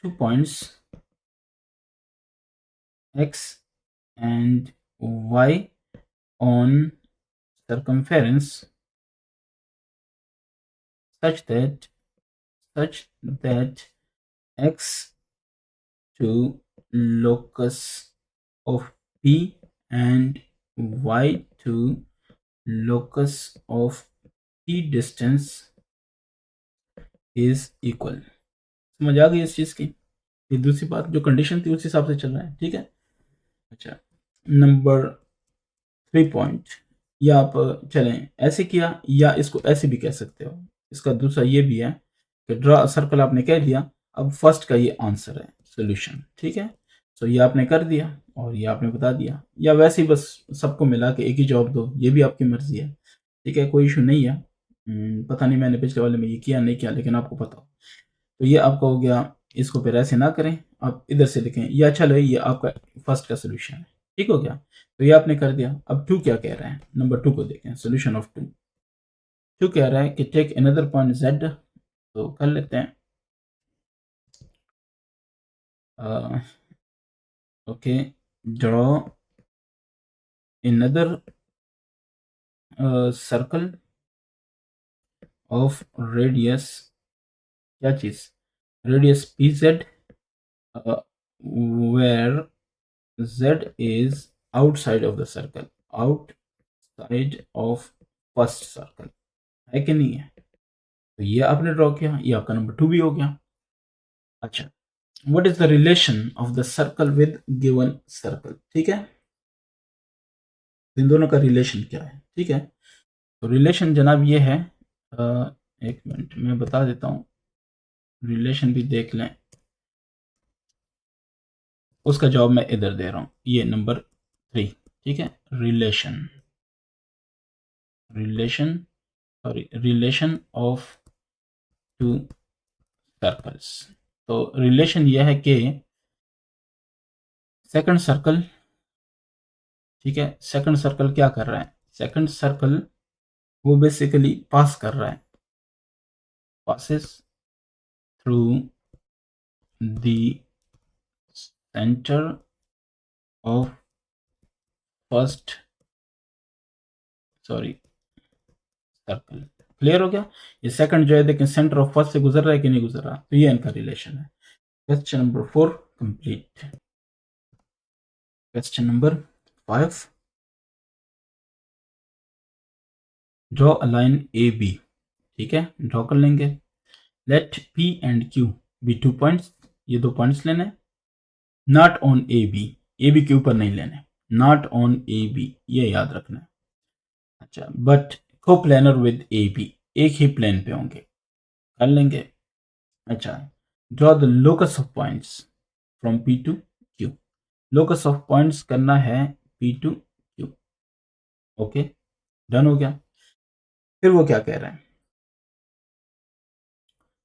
2 points x and y on circumference such that x to locus of P and y to locus of P distance is equal. समझ आ गई इस चीज की? ये दूसरी बात, जो कंडीशन थी उस हिसाब से चल रहा है. ठीक है. अच्छा, नंबर 3 पॉइंट, या आप चलें ऐसे किया या इसको ऐसे भी कह सकते हो. इसका दूसरा ये भी है कि ड्रॉ सर्कल आपने कह दिया. अब फर्स्ट का ये आंसर है, सोल्यूशन. ठीक है. तो ये आपने कर दिया और ये आपने बता दिया, या वैसे ही बस सबको मिला के एक ही जवाब दो, ये भी आपकी मर्जी है. ठीक है, कोई इशू नहीं है. पता नहीं मैंने पिछले वाले में ये किया नहीं किया, लेकिन आपको पता हो. तो ये आपका हो गया. इसको फिर ऐसे ना करें, आप इधर से लिखें. ये अच्छा लगे, ये आपका फर्स्ट का सोल्यूशन है. ठीक हो गया. तो ये आपने कर दिया. अब 2 क्या कह रहा है, नंबर 2 को देखें. Solution of 2. 2 कह रहा है कि टेक अनदर पॉइंट z. तो कर लेते हैं. Okay, draw another circle of radius, क्या चीज, radius pz, where z is outside of the circle, outside of first circle. है कि नहीं है? तो ये आपने ड्रॉ किया, ये आपका नंबर 2 भी हो गया. अच्छा, what is the relation of the circle with given circle? ठीक है, इन दोनों का रिलेशन क्या है? ठीक है. तो रिलेशन जनाब ये है, एक मिनट मैं बता देता हूँ. रिलेशन भी देख लें, उसका जवाब मैं इधर दे रहा हूँ. ये नंबर 3. ठीक है. Relation of 2 circles. तो रिलेशन यह है कि सेकंड सर्कल, ठीक है, सेकंड सर्कल क्या कर रहा है? सेकंड सर्कल वो बेसिकली पास कर रहा है, passes through the center of first circle. Clear हो गया? ये सेकंड जो है देखें सेंटर ऑफ फर्स्ट से गुजर रहा है कि नहीं गुजर रहा. तो ये इनका रिलेशन है. Question number 4 complete. Question number 5, draw a line A B. ठीक है, ड्रॉ कर लेंगे. Let P and Q be 2 points. ये 2 पॉइंट्स लेने. नॉट ऑन ए बी के ऊपर नहीं लेने. नॉट ऑन ए बी, ये याद रखना. अच्छा, बट को प्लेनर विद ए बी, एक ही प्लेन पे होंगे. कर लेंगे. अच्छा, draw the locus of points from P to Q. Locus of points करना है P to Q. Okay, done हो गया. फिर वो क्या कह रहा है?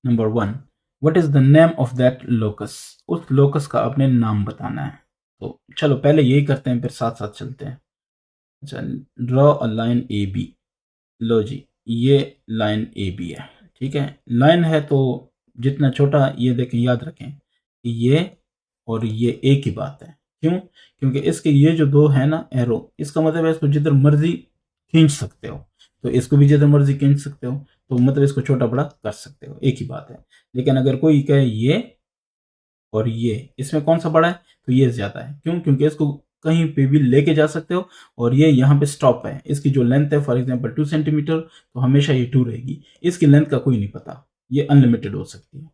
Number 1, what is the name of that locus. उस लोकस का अपने नाम बताना है. तो चलो पहले यही करते हैं, फिर साथ साथ चलते हैं. अच्छा, draw a line A B. लो जी, ये लाइन ए बी है. ठीक है, लाइन है तो जितना छोटा, ये देखें, याद रखें कि ये और ये एक ही बात है. क्यों? क्योंकि इसके ये जो 2 है ना एरो, इसका मतलब है इसको जिधर मर्जी खींच सकते हो. तो इसको भी जिधर मर्जी खींच सकते हो, तो मतलब इसको छोटा बड़ा कर सकते हो, एक ही बात है. लेकिन अगर कोई कहे ये और ये, इसमें कौन सा बड़ा है, तो ये ज्यादा है. क्यों? क्योंकि इसको कहीं पे भी लेके जा सकते हो, और ये यहाँ पे स्टॉप है. इसकी जो लेंथ है फॉर एग्जांपल 2 सेंटीमीटर, तो हमेशा ये 2 रहेगी. इसकी लेंथ का कोई नहीं पता, ये अनलिमिटेड हो सकती है.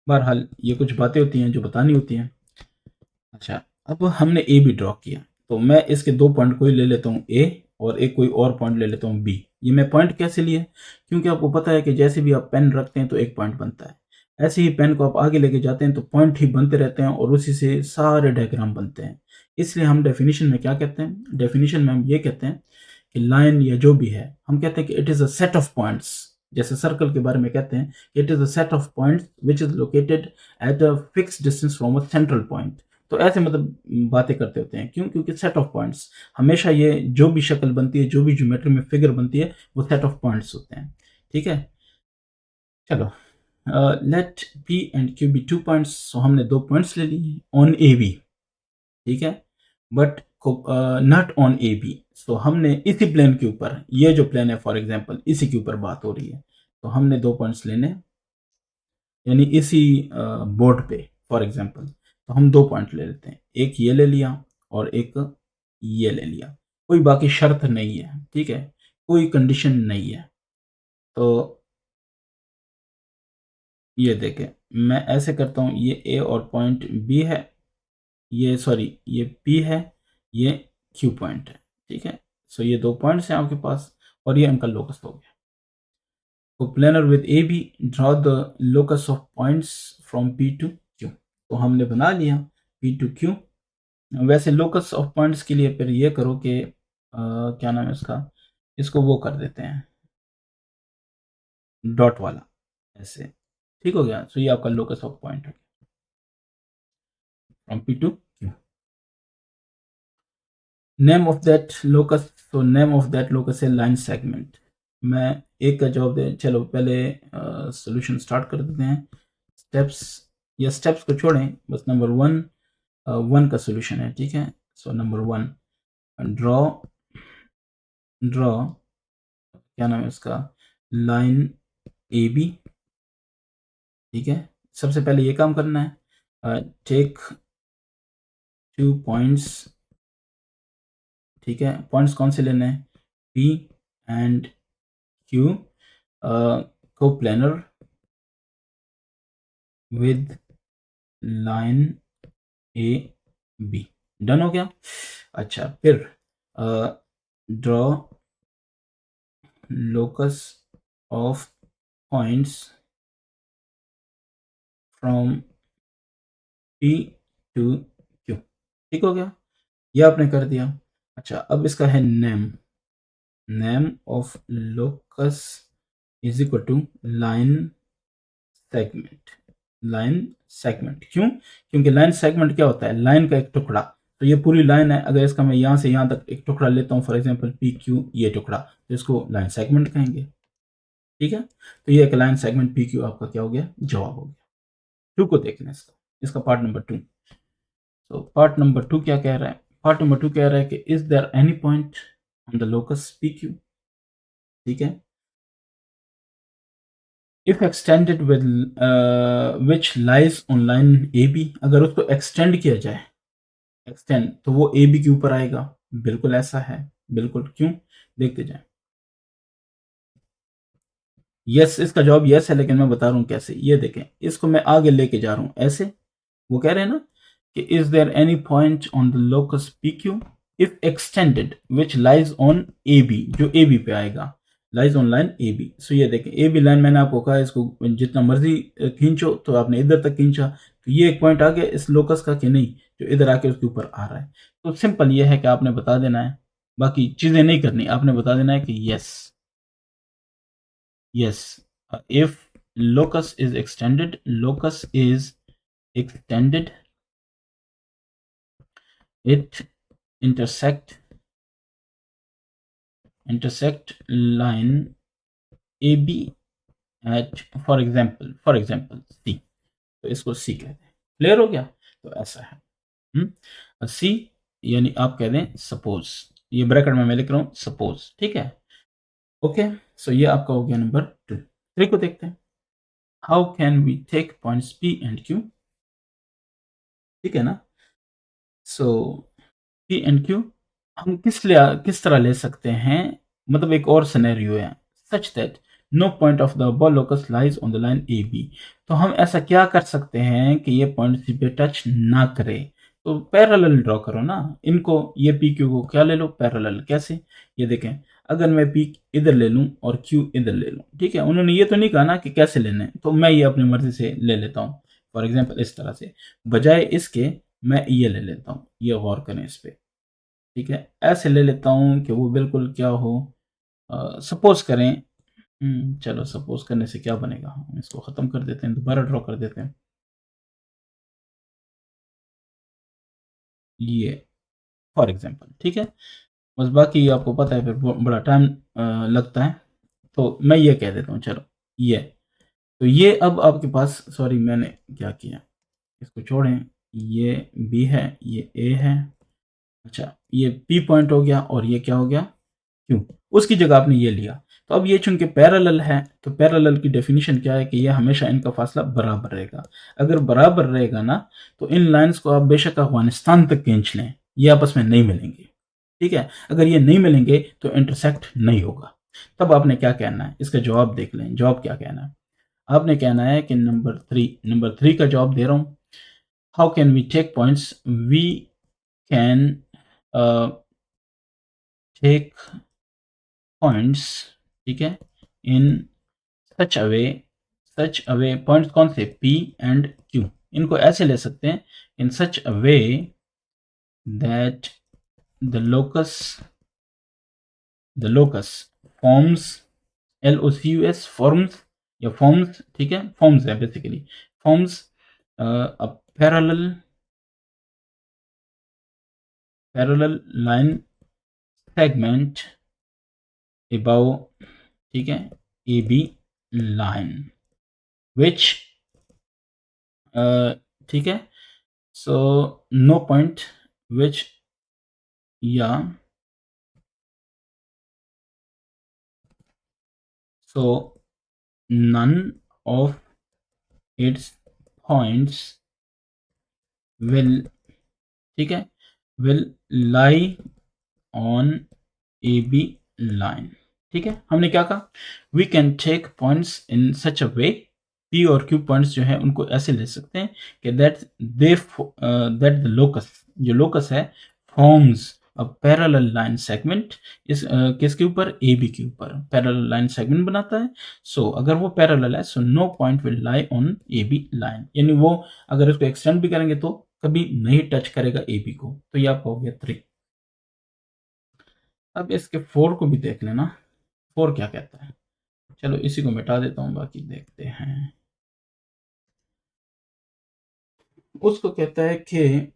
बहरहाल ये कुछ बातें होती हैं जो बतानी होती हैं. अच्छा, अब हमने ए बी ड्रॉ किया, तो मैं इसके 2 पॉइंट कोई ले लेता हूँ ए, और एक कोई और पॉइंट ले लेता हूँ बी. ये मैं पॉइंट कैसे लिए? क्योंकि आपको पता है कि जैसे भी आप पेन रखते हैं तो एक पॉइंट बनता है. ऐसे ही पेन को आप आगे लेके जाते हैं तो पॉइंट ही बनते रहते हैं और उसी से सारे डायग्राम बनते हैं। इसलिए हम डेफिनेशन में क्या कहते हैं? डेफिनेशन में हम ये कहते हैं कि लाइन या जो भी है, हम कहते हैं कि it is a set of points. जैसे सर्कल के बारे में कहते हैं कि it is a set of points which is located at a fixed distance from a central point. तो ऐसे मतलब बातें करते होते हैं। क्यों? क्योंकि सेट ऑफ पॉइंट्स हमेशा ये जो भी शक्ल बनती है, जो भी ज्योमेट्री में फिगर बनती है, वो सेट ऑफ पॉइंट्स होते हैं। ठीक है? चलो, let P and Q be 2 points. सो हमने 2 पॉइंट्स ले लिए ऑन ए बी, ठीक है? But not on A B. So हमने इसी प्लेन के ऊपर, ये जो प्लेन है फॉर एग्जांपल, इसी के ऊपर बात हो रही है। तो हमने 2 पॉइंट्स लेने हैं, यानी इसी बोर्ड पे फॉर एग्जांपल। तो हम 2 पॉइंट ले लेते हैं, एक ये ले लिया और एक ये ले लिया। कोई बाकी शर्त नहीं है, ठीक है? कोई कंडीशन नहीं है। तो ये देखें, मैं ऐसे करता हूँ, ये ए और पॉइंट बी है, ये सॉरी ये पी है, ये क्यू पॉइंट है, ठीक है? सो ये 2 पॉइंट्स हैं आपके पास और ये उनका लोकस हो गया। तो planar with A B, draw the locus of points from P to Q. तो हमने बना लिया पी टू क्यू। वैसे लोकस ऑफ पॉइंट्स के लिए फिर ये करो कि क्या नाम है इसका, इसको वो कर देते हैं डॉट वाला, ऐसे। ठीक हो गया? सो ये आपका लोकस ऑफ पॉइंट है from P to Q. Name of that locus, तो नेम ऑफ दैट लोकस है लाइन सेगमेंट। मैं एक का जवाब दे, चलो पहले सॉल्यूशन स्टार्ट कर देते हैं। स्टेप्स, या स्टेप्स को छोड़ें, बस नंबर 1 का सॉल्यूशन है, ठीक है? सो नंबर 1, ड्रॉ ड्रॉ क्या नाम है इसका, लाइन ए बी, ठीक है? सबसे पहले ये काम करना है, टेक 2 पॉइंट्स, ठीक है? पॉइंट्स कौन से लेने हैं? पी एंड क्यू, को planar with line A B. Done हो गया? अच्छा, फिर draw locus of points from P to Q. ठीक हो गया? ये आपने कर दिया। अच्छा, अब इसका है name. Name of locus is equal to line segment. Line segment क्यों? क्योंकि लाइन सेगमेंट क्या होता है? लाइन का एक टुकड़ा। तो ये पूरी लाइन है, अगर इसका मैं यहाँ से यहाँ तक एक टुकड़ा लेता हूँ, फॉर एग्जांपल पी क्यू, ये टुकड़ा, तो इसको लाइन सेगमेंट कहेंगे। ठीक है? तो ये एक लाइन सेगमेंट पी क्यू आपका क्या हो गया? जवाब हो गया। 2 को देखना इसका, इसका पार्ट नंबर 2। तो पार्ट नंबर 2 क्या कह रहा है? पार्ट नंबर 2 कह रहा है कि is there any point on the locus P Q, ठीक है? If extended with which lies on line A B, अगर उसको एक्सटेंड किया जाए, एक्सटेंड, तो वो ए बी के ऊपर आएगा। बिल्कुल ऐसा है, बिल्कुल। क्यों? देखते जाए। यस, इसका जवाब यस है, लेकिन मैं बता रहा हूँ कैसे। ये देखें, इसको मैं आगे लेके जा रहा हूँ ऐसे। वो कह रहे हैं ना कि is there any point on the locus P Q if extended which lies on A B, जो ए बी पे आएगा, lies on line A B. So ये देखें, ए बी लाइन मैंने आपको कहा इसको जितना मर्जी खींचो, तो आपने इधर तक खींचा, तो ये एक पॉइंट आ गया इस लोकस का कि नहीं, जो इधर आके उसके ऊपर आ रहा है। तो सिंपल ये है कि आपने बता देना है, बाकी चीजें नहीं करनी, आपने बता देना है कि yes, yes, if locus is extended, locus is extended, it intersect line AB at for example C। तो इसको C कहते हैं। क्लियर हो गया? तो ऐसा है। C यानी आप कह दें सपोज, ये ब्रैकेट में मैं लिख रहा हूँ सपोज, ठीक है? ओके, सो ये आपका हो गया नंबर 2। 3 को देखते हैं। How can we take points P and Q, ठीक है ना? सो पी एंड क्यू हम किस तरह ले सकते हैं? मतलब एक और सिनेरियो है, such that no point of the above locus lies on the line A B. तो हम ऐसा क्या कर सकते हैं कि ये पॉइंट सी पे टच ना करे? तो पैरेलल ड्रॉ करो ना इनको, ये पी क्यू को क्या ले लो, पैरेलल। कैसे? ये देखें, अगर मैं पी इधर ले लूं और क्यू इधर ले लूं, ठीक है, उन्होंने ये तो नहीं कहा ना कि कैसे लेने हैं, तो मैं ये अपनी मर्जी से ले लेता हूं। फॉर एग्जाम्पल इस तरह से, बजाय इसके मैं ये ले लेता हूं, ये गौर करें इस पे, ठीक है, ऐसे ले लेता हूं कि वो बिल्कुल क्या हो, सपोज करें, चलो सपोज करने से क्या बनेगा, हम इसको खत्म कर देते हैं, दोबारा ड्रॉ कर देते हैं ये, फॉर एग्जाम्पल, ठीक है, बस बाकी आपको पता है फिर बड़ा टाइम लगता है, तो मैं ये कह देता हूँ चलो ये, तो ये अब आपके पास, सॉरी मैंने क्या किया, इसको छोड़ें, ये बी है, ये ए है, अच्छा ये पी पॉइंट हो गया और ये क्या हो गया, क्यों, उसकी जगह आपने ये लिया, तो अब ये चूंकि पैरेलल है, तो पैरेलल की डेफिनेशन क्या है कि ये हमेशा इनका फासला बराबर रहेगा। अगर बराबर रहेगा ना, तो इन लाइंस को आप बेशक अफगानिस्तान तक खींच लें, ये आपस में नहीं मिलेंगे, ठीक है, अगर ये नहीं मिलेंगे तो इंटरसेक्ट नहीं होगा। तब आपने क्या कहना है, इसका जवाब देख लें, जवाब क्या कहना है, आपने कहना है कि नंबर 3 का जवाब दे रहा हूं, how can we take points, we can take points, ठीक है, इन सच अवे पॉइंट्स कौन से, पी एंड क्यू, इनको ऐसे ले सकते हैं, in such a way that the locus forms, LOCUS forms, या फॉर्म्स, ठीक है, फॉर्म्स है basically, forms a parallel line segment above, ठीक है, AB लाइन विच, ठीक है, सो नो पॉइंट विच, या so none of its points will, ठीक है, will lie on AB line, ठीक है, हमने क्या कहा, we can take points in such a way, P और क्यू पॉइंट्स जो है उनको ऐसे ले सकते हैं कि दैट द लोकस, जो लोकस है, forms a parallel line segment, इस किसके ऊपर, ए बी के ऊपर पैरेलल लाइन सेगमेंट बनाता है। सो अगर वो पैरेलल है, so no point will lie on A B line, यानी वो अगर इसको एक्सटेंड भी करेंगे तो कभी नहीं टच करेगा ए बी को, तो ये आपका हो गया 3। अब इसके 4 को भी देख लेना, 4 क्या कहता है, चलो इसी को मिटा देता हूँ, बाकी देखते हैं। उसको कहता है कि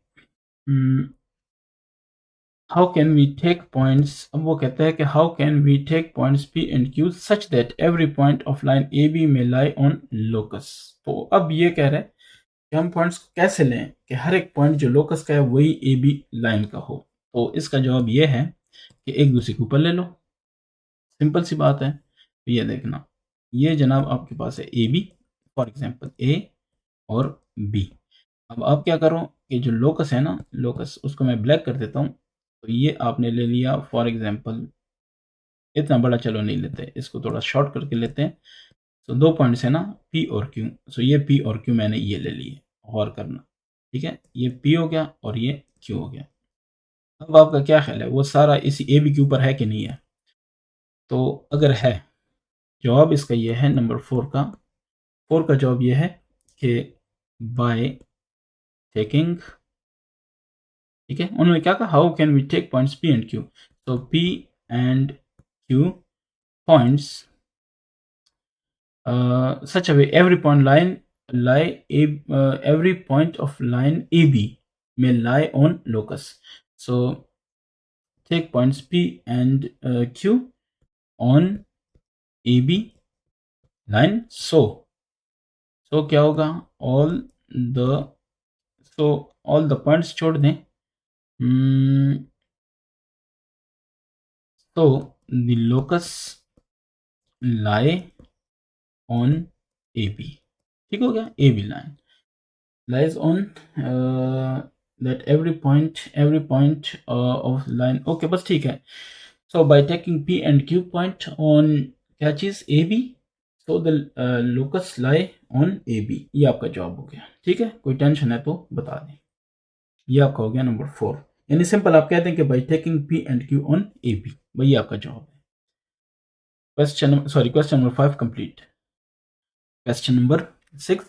how can we take points, अब वो कहता है कि how can we take points P and Q such that every point of line A B में लाई ऑन लोकस। तो अब ये कह रहा है कि हम पॉइंट्स को कैसे लें कि हर एक पॉइंट जो लोकस का है वही ए बी लाइन का हो। तो इसका जवाब ये है कि एक दूसरे के ऊपर ले लो, सिंपल सी बात है। तो ये देखना, ये जनाब आपके पास है ए बी, फॉर एग्जाम्पल ए और बी। अब आप क्या करो कि जो लोकस है ना, लोकस उसको मैं ब्लैक कर देता हूँ। तो ये आपने ले लिया, फॉर एग्जाम्पल इतना बड़ा चलो नहीं लेते, इसको थोड़ा शॉर्ट करके लेते हैं। तो 2 पॉइंट्स है ना, पी और क्यू। सो ये पी और क्यू मैंने ये ले लिए, गौर करना, ठीक है, ये पी हो गया और ये क्यू हो गया। अब आपका क्या ख्याल है, वो सारा इसी ए बी के ऊपर है कि नहीं है? तो अगर है, जवाब इसका ये है नंबर 4 का जवाब ये है कि बाय टेकिंग, ठीक है, उन्होंने क्या कहा, how can we take points P and Q, तो P and Q points such a way every point line lie a every point of line AB may lie on locus. So take points P and Q on AB line. So क्या होगा, all the so all the points छोड़ दें, hmm, so the locus lie on AB, ठीक हो गया, AB line lies on that every point of line, okay बस ठीक है। so by taking P and Q point on क्या चीज AB, so the locus lie on AB, ये आपका जवाब हो गया, ठीक है, कोई टेंशन है तो बता दें। ये आपका हो गया नंबर 4, यानी सिंपल आप कहते हैं कि by taking P and Q on AB, वही आपका जवाब है। Question number 5 complete. Question number 6.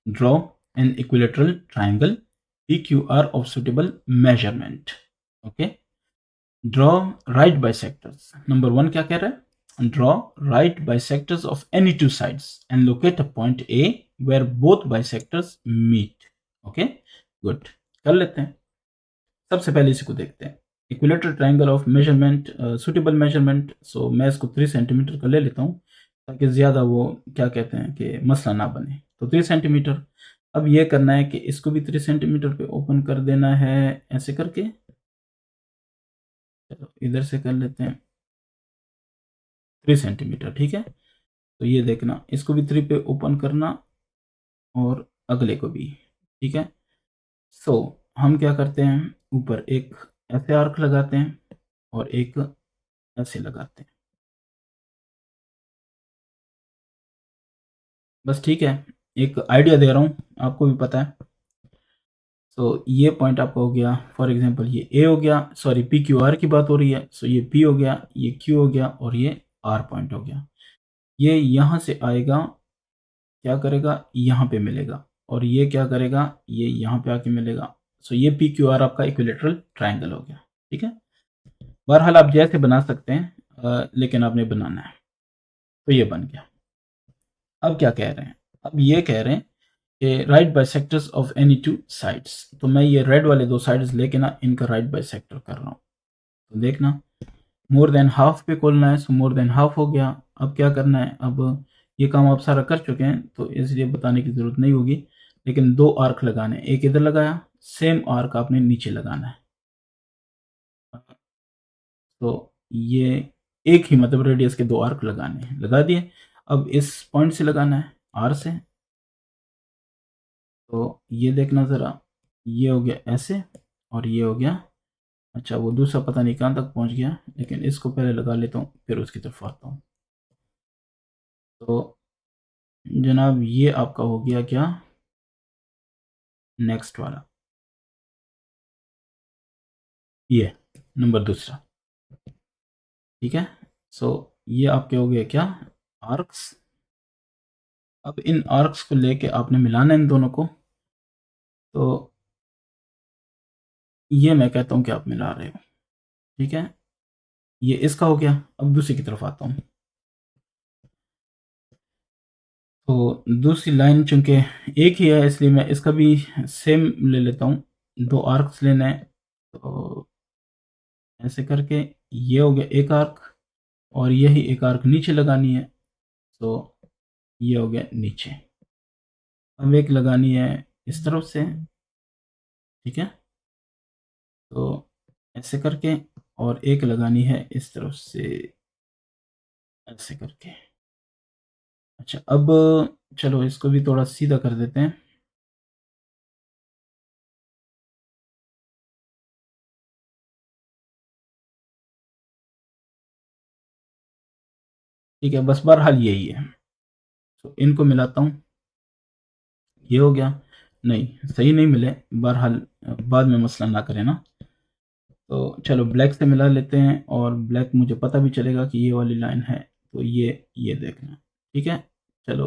Draw an equilateral triangle PQR of suitable measurement. Okay. Draw right bisectors. Number 1 क्या कह रहा है? Draw right bisectors of any two sides and locate a point A where both bisectors meet. Okay, good. कर लेते हैं. सबसे पहले इसी को देखते हैं. Equilateral triangle of measurement, suitable measurement. So मैं इसको 3 सेंटीमीटर का ले लेता हूँ ताकि ज़्यादा वो क्या कहते हैं कि मसला ना बने. तो 3 सेंटीमीटर. अब ये करना है कि इसको भी 3 सेंटीमीटर पे ओपन कर देना है ऐसे करके. चलो इधर से कर लेते हैं 3 सेंटीमीटर. ठीक है, तो ये देखना, इसको भी 3 पे ओपन करना और अगले को भी. ठीक है, सो हम क्या करते हैं, ऊपर एक ऐसे आर्क लगाते हैं और एक ऐसे लगाते हैं. बस ठीक है, एक आइडिया दे रहा हूँ, आपको भी पता है. तो ये पॉइंट आपका हो गया. फॉर एग्जांपल ये ए हो गया, सॉरी पी क्यू आर की बात हो रही है. सो ये पी हो गया, ये क्यू हो गया और ये आर पॉइंट हो गया. ये यहाँ से आएगा, क्या करेगा, यहाँ पे मिलेगा. और ये क्या करेगा, ये यहाँ पे आके मिलेगा. सो ये पी क्यू आर आपका इक्विलेटरल ट्राइंगल हो गया. ठीक है, बहरहाल आप जैसे बना सकते हैं, लेकिन आपने बनाना है. तो ये बन गया. अब क्या कह रहे हैं, अब ये कह रहे हैं कि right bisectors of any two sides. तो मैं ये रेड वाले 2 साइड्स लेके ना इनका राइट बाइसेक्टर कर रहा हूँ. तो देखना, मोर देन हाफ पे खोलना है. सो मोर देन हाफ हो गया. अब क्या करना है, अब ये काम आप सारा कर चुके हैं तो इसलिए बताने की ज़रूरत नहीं होगी. लेकिन 2 आर्क लगाने, एक इधर लगाया, सेम आर्क आपने नीचे लगाना है. तो ये एक ही मतलब रेडियस के 2 आर्क लगाने हैं, लगा दिए. अब इस पॉइंट से लगाना है, आर से. तो ये देखना ज़रा, ये हो गया ऐसे और ये हो गया. अच्छा, वो दूसरा पता नहीं कहाँ तक पहुँच गया, लेकिन इसको पहले लगा लेता हूँ फिर उसकी तरफ आता हूँ. तो जनाब ये आपका हो गया क्या, नेक्स्ट वाला, ये नंबर दूसरा. ठीक है, सो ये आपके हो गए क्या, आर्क्स. अब इन आर्क्स को लेके आपने मिलाना है इन दोनों को. तो ये मैं कहता हूँ कि आप मिला रहे हो. ठीक है, ये इसका हो गया. अब दूसरी की तरफ आता हूँ. तो दूसरी लाइन चूंकि एक ही है इसलिए मैं इसका भी सेम ले लेता हूँ. 2 आर्क्स लेना है. तो ऐसे करके ये हो गया एक आर्क और यही एक आर्क नीचे लगानी है. तो ये हो गया नीचे. अब एक लगानी है इस तरफ से. ठीक है, तो ऐसे करके, और एक लगानी है इस तरफ से ऐसे करके. अच्छा, अब चलो इसको भी थोड़ा सीधा कर देते हैं. ठीक है, बस बहरहाल यही है. तो इनको मिलाता हूँ, ये हो गया. नहीं, सही नहीं मिले, बहरहाल बाद में मसला ना करें ना. तो चलो ब्लैक से मिला लेते हैं और ब्लैक मुझे पता भी चलेगा कि ये वाली लाइन है. तो ये देखना. ठीक है, चलो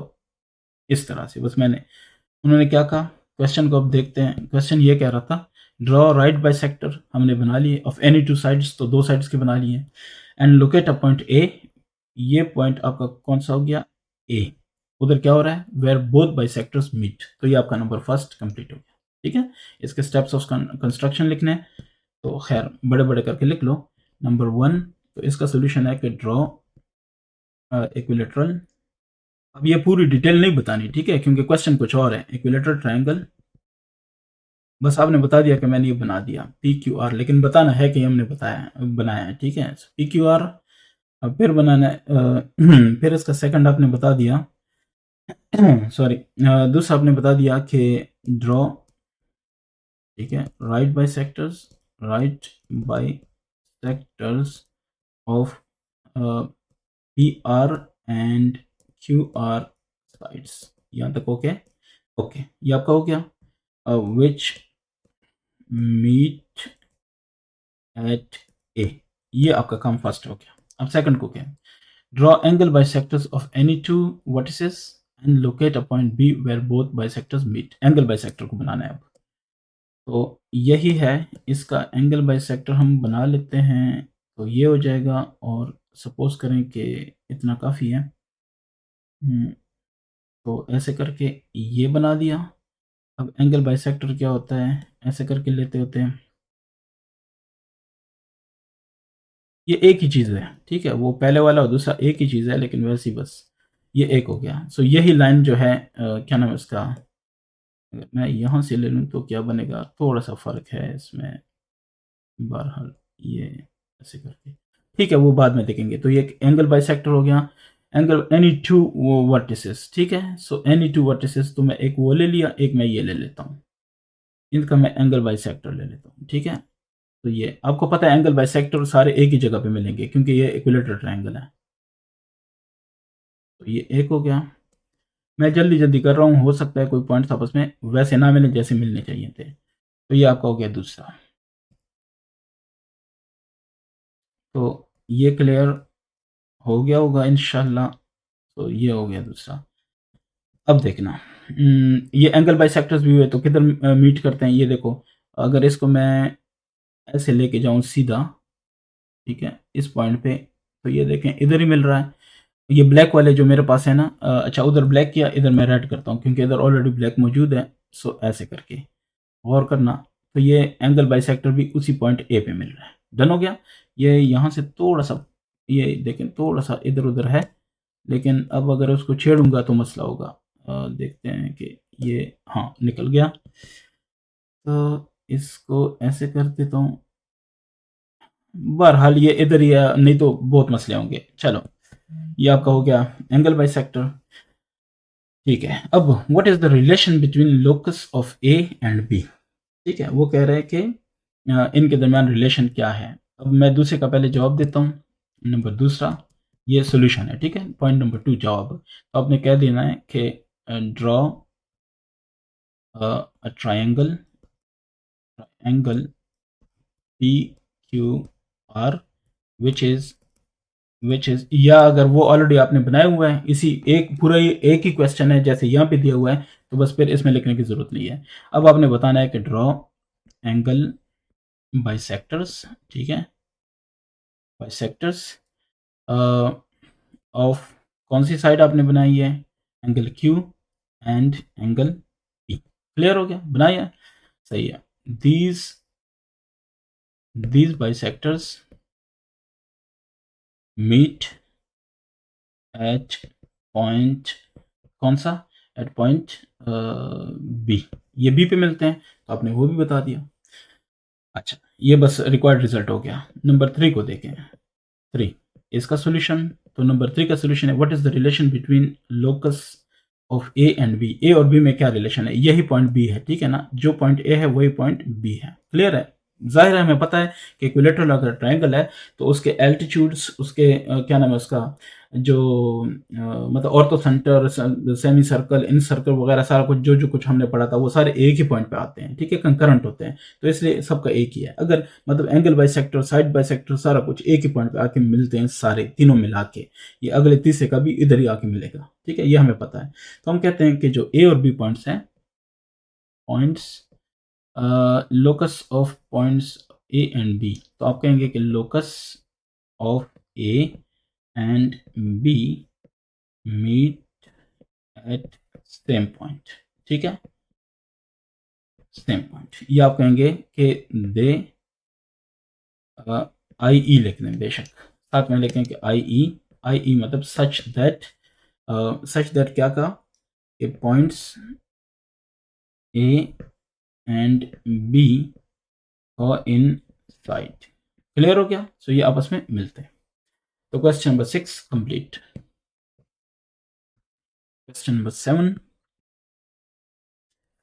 इस तरह से. बस मैंने, उन्होंने क्या कहा, क्वेश्चन को अब देखते हैं. क्वेश्चन ये कह रहा था, ड्रॉ राइट बाइसेक्टर हमने बना लिए ऑफ एनी 2 साइड्स, तो 2 साइड्स के बना लिए. And locate a point A. ये पॉइंट आपका कौन सा हो गया, ए. उधर क्या हो रहा है, वेयर बोथ बाइसेक्टर्स मीट. तो ये आपका नंबर फर्स्ट कंप्लीट हो गया. ठीक है, इसके स्टेप्स ऑफ कंस्ट्रक्शन लिखने हैं. तो खैर बड़े बड़े करके लिख लो. नंबर 1, तो इसका सोल्यूशन है कि ड्रॉ इक्विलेटरल. अब ये पूरी डिटेल नहीं बतानी, ठीक है, क्योंकि क्वेश्चन कुछ और है. इक्विलेटरल ट्रायंगल, बस आपने बता दिया कि मैंने ये बना दिया पी क्यू आर, लेकिन बताना है कि हमने बताया बनाया है. ठीक है, पी क्यू आर. अब फिर बनाना है फिर इसका सेकंड आपने बता दिया सॉरी, दूसरा आपने बता दिया कि ड्रॉ. ठीक है, right bisectors, right bisectors of P R and Q R sides. यहाँ तक ओके. ओके, ये आपका हो गया. विच मीट एट ए. ये आपका काम फर्स्ट हो गया. अब सेकंड को क्या है, draw angle bisectors of any two vertices and locate a point B where both bisectors meet. Angle bisector को बनाना है अब, तो यही है इसका एंगल बाइसेक्टर हम बना लेते हैं। तो ये हो जाएगा, और सपोज करें कि इतना काफ़ी है। तो ऐसे करके ये बना दिया। अब एंगल बाइसेक्टर क्या होता है, ऐसे करके लेते होते हैं, ये एक ही चीज़ है, ठीक है, वो पहले वाला और दूसरा एक ही चीज़ है, लेकिन वैसे ही बस ये एक हो गया। सो यही लाइन जो है क्या नाम है इसका, अगर मैं यहाँ से ले लूँ तो क्या बनेगा, थोड़ा सा फ़र्क है इसमें, बहरहाल ये ऐसे करके, ठीक है, वो बाद में देखेंगे। तो ये एंगल बाइसेक्टर हो गया, एंगल एनी टू वो वर्टिसेस, ठीक है। सो एनी टू वर्टिसेस, तो मैं एक वो ले लिया, एक मैं ये ले लेता हूँ, इनका मैं एंगल बाइसेक्टर ले लेता हूँ, ठीक है। तो ये आपको पता है एंगल बाइसेक्टर सारे एक ही जगह पे मिलेंगे क्योंकि ये इक्विलेटरल ट्रायंगल है। तो ये एक हो गया, मैं जल्दी जल्दी कर रहा हूँ, हो सकता है कोई पॉइंट्स आपस में वैसे ना मिले जैसे मिलने चाहिए थे। तो ये आपका हो गया दूसरा। तो ये क्लियर हो गया होगा इंशाल्लाह। तो ये हो गया दूसरा। अब देखना, ये एंगल बाइसेक्टर्स भी हुए तो किधर मीट करते हैं, ये देखो, अगर इसको मैं ऐसे लेके जाऊँ सीधा, ठीक है, इस पॉइंट पे, तो ये देखें इधर ही मिल रहा है। ये ब्लैक वाले जो मेरे पास है ना, अच्छा उधर ब्लैक किया, इधर मैं रेड करता हूँ क्योंकि इधर ऑलरेडी ब्लैक मौजूद है। सो ऐसे करके गौर करना, तो ये एंगल बाइसेक्टर भी उसी पॉइंट ए पे मिल रहा है। डन हो गया। ये यहाँ से थोड़ा सा, ये देखें थोड़ा सा इधर उधर है, लेकिन अब अगर उसको छेड़ूंगा तो मसला होगा। देखते हैं कि ये, हाँ निकल गया। तो इसको ऐसे कर देता हूँ, बहरहाल ये इधर ही है, नहीं तो बहुत मसले होंगे। चलो, ये आपका हो गया एंगल बाइसेक्टर, ठीक है। अब what is the relation between locus of A and B, ठीक है, वो कह रहे हैं कि इनके दरमियान रिलेशन क्या है। अब मैं दूसरे का पहले जवाब देता हूँ, नंबर दूसरा ये सोल्यूशन है, ठीक है। पॉइंट नंबर 2 जवाब, तो आपने कह देना है कि draw a triangle, triangle P Q R which is, या अगर वो ऑलरेडी आपने बनाया हुआ है, इसी एक पूरा एक ही क्वेश्चन है जैसे यहाँ पे दिया हुआ है, तो बस फिर इसमें लिखने की जरूरत नहीं है। अब आपने बताना है कि ड्रॉ एंगल बाइसेक्टर्स, ठीक है, बाइसेक्टर्स ऑफ, कौन सी साइड आपने बनाई है, angle Q and angle P. Clear हो गया, बनाया, सही है। These bisectors meet at point, कौन सा, एट पॉइंट बी, ये बी पे मिलते हैं, तो आपने वो भी बता दिया। अच्छा, ये बस रिक्वायर्ड रिजल्ट हो गया। नंबर 3 को देखें, 3 इसका सॉल्यूशन, तो नंबर 3 का सॉल्यूशन है what is the relation between locus of A and B. A और बी में क्या रिलेशन है, यही पॉइंट बी है, ठीक है ना, जो पॉइंट ए है वही पॉइंट बी है। क्लियर है, जाहिर है हमें पता है कि इक्विलेटरल अगर ट्रायंगल है तो उसके एल्टीट्यूड्स, उसके क्या नाम है उसका, जो मतलब ऑर्थो सेंटर, सेमी सर्कल, इन सर्कल वगैरह सारा कुछ जो जो कुछ हमने पढ़ा था वो सारे एक ही पॉइंट पे आते हैं, ठीक है, कंकरेंट होते हैं, तो इसलिए सबका एक ही है। अगर मतलब एंगल बाइसेक्टर, साइड बाइसेक्टर, सारा कुछ एक ही पॉइंट पे आके मिलते हैं सारे तीनों मिला के, ये अगले तीसरे का भी इधर ही आके मिलेगा, ठीक है, ये हमें पता है। तो हम कहते हैं कि जो ए और बी पॉइंट्स हैं, points locus of points A and B, तो आप कहेंगे कि locus of A and B meet at same point, ठीक है, सेम पॉइंट। ये आप कहेंगे कि दे, आई ई लिख दें बेशक, साथ में लिखें कि आई ई, आई ई मतलब सच दैट क्या कहा कि पॉइंट्स ए एंड बी और इन साइड। क्लियर हो गया, सो ये आपस में मिलते हैं। तो question number 6 complete. Question number 7,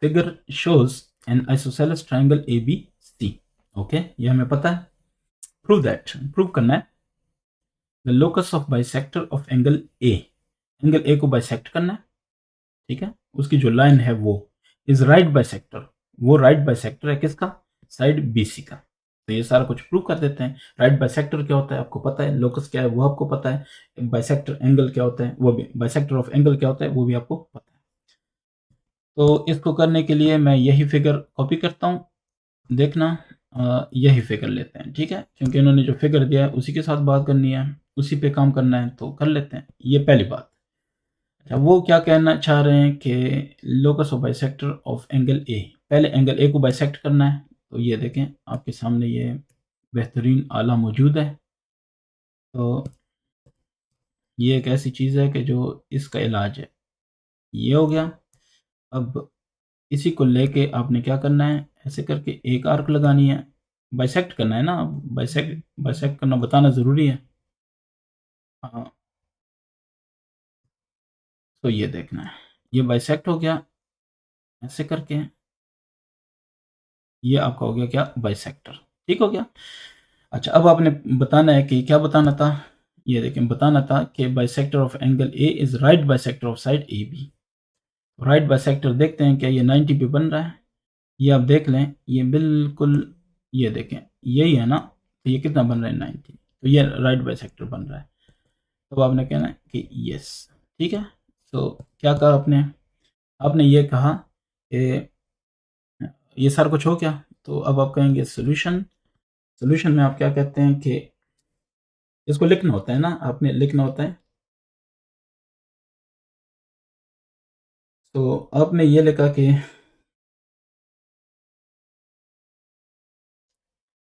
figure shows an isosceles triangle A B C. Okay, ये हमें पता है। प्रूव दैट, प्रूव करना है the locus of bisector of angle A, angle A को बाइसेक्ट करना है, ठीक है, उसकी जो लाइन है वो इज राइट बाइसेक्टर, वो राइट बाइसेक्टर है किसका, साइड बी सी का। तो ये सारा कुछ प्रूव कर देते हैं। राइट बाइसेक्टर क्या होता है आपको पता है, लोकस क्या है वो आपको पता है, बाइसेक्टर एंगल क्या होता है वो भी, बाइसेक्टर ऑफ एंगल क्या होता है वो भी आपको पता है। तो इसको करने के लिए मैं यही फिगर कॉपी करता हूँ, देखना यही फिगर लेते हैं, ठीक है, क्योंकि इन्होंने जो फिगर दिया है उसी के साथ बात करनी है, उसी पे काम करना है, तो कर लेते हैं। ये पहली बात। अच्छा, वो क्या कहना चाह रहे हैं कि locus of bisector of angle ए, पहले एंगल ए को बाइसेक्ट करना है। तो ये देखें आपके सामने ये बेहतरीन आला मौजूद है। तो ये एक ऐसी चीज़ है कि जो इसका इलाज है। ये हो गया। अब इसी को लेके आपने क्या करना है, ऐसे करके एक आर्क लगानी है, बाइसेक्ट करना है ना, बाइसेक्ट बाइसेक्ट करना बताना ज़रूरी है। हाँ, तो ये देखना है, ये बाइसेक्ट हो गया ऐसे करके, ये आपका हो गया क्या, बाइसेक्टर। ठीक हो गया। अच्छा, अब आपने बताना है कि क्या बताना था। ये देखें, बताना था कि bisector of angle A is right bisector of side A B. Right bisector देखते हैं क्या ये 90 पे बन रहा है। ये आप देख लें, ये बिल्कुल, ये देखें यही है ना, तो ये कितना बन रहा है 90, तो ये राइट बाइसेक्टर बन रहा है। तो आपने कहना है कि यस, ठीक है। तो क्या कहा आपने, आपने ये कहा कि ये सारा कुछ हो गया। तो अब आप कहेंगे सोल्यूशन। सोल्यूशन में आप क्या कहते हैं कि इसको लिखना होता है ना, आपने लिखना होता है। तो आपने ये लिखा कि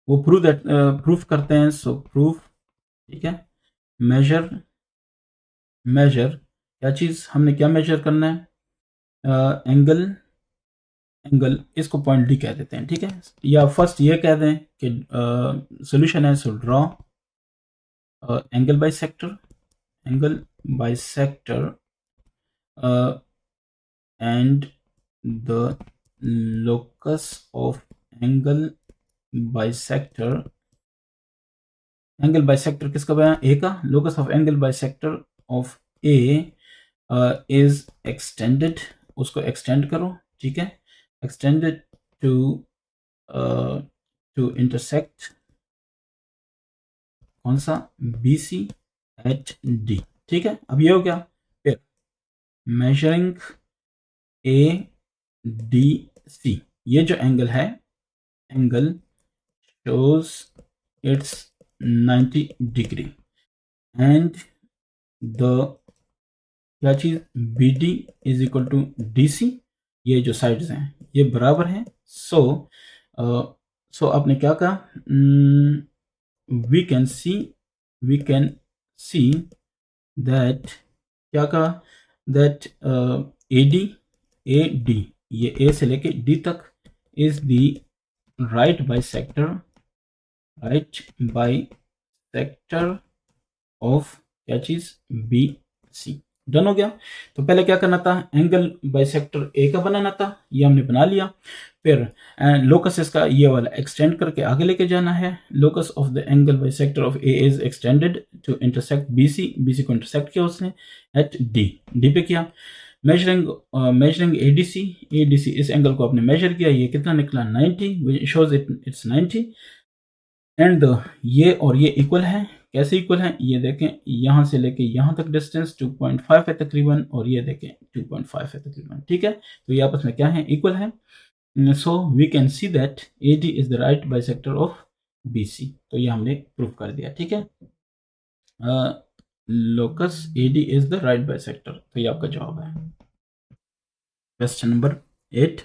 वो प्रूफ करते हैं, सो प्रूफ, ठीक है। मेजर, मेजर क्या चीज़, हमने क्या मेजर करना है, एंगल, एंगल इसको पॉइंट डी कह देते हैं, ठीक है। या फर्स्ट ये कह दें कि सोल्यूशन है, so draw angle by sector, angle by sector and the locus of angle bisector, angle bisector किसका बनाया, ए का, locus of angle bisector of A is extended, उसको एक्सटेंड करो, ठीक है, एक्सटेंडेड टू टू इंटरसेक्ट कौन सा, बी सी एट डी, ठीक है। अब ये हो गया। फिर मेजरिंग ए डी सी, ये जो एंगल है, angle shows its 90 degree and the क्या चीज, B D is equal to D C, ये जो साइड्स हैं ये बराबर हैं। सो सो आपने क्या कहा, we can see, we can see that, क्या कहा, दैट ए डी, ये ए से लेके डी तक is the right bisector, right bisector of क्या चीज, बी सी। डन हो गया। तो पहले क्या करना था, एंगल बाइसेक्टर ए का बनाना था, ये हमने बना लिया। फिर लोकस इसका ये वाला एक्सटेंड करके आगे लेके जाना है। Locus of the angle bisector of A is extended to intersect B C, B C को इंटरसेक्ट किया उसने एट डी, डी पे किया। मेजरिंग मेजरिंग एडीसी, एडीसी इस एंगल को आपने मेजर किया, ये कितना निकला 90, शोज इट्स 90 एंड ये और ये इक्वल है। कैसे इक्वल है, ये देखें यहाँ से लेके यहाँ तक डिस्टेंस 2.5 है तकरीबन, और ये देखें 2.5 है तकरीबन, ठीक है। तो ये आपस में क्या है, इक्वल है। So we can see that A D is the right bisector of B C. तो ये हमने प्रूव कर दिया, ठीक है। Locus A D is the right bisector, तो ये आपका जवाब है। Question number 8,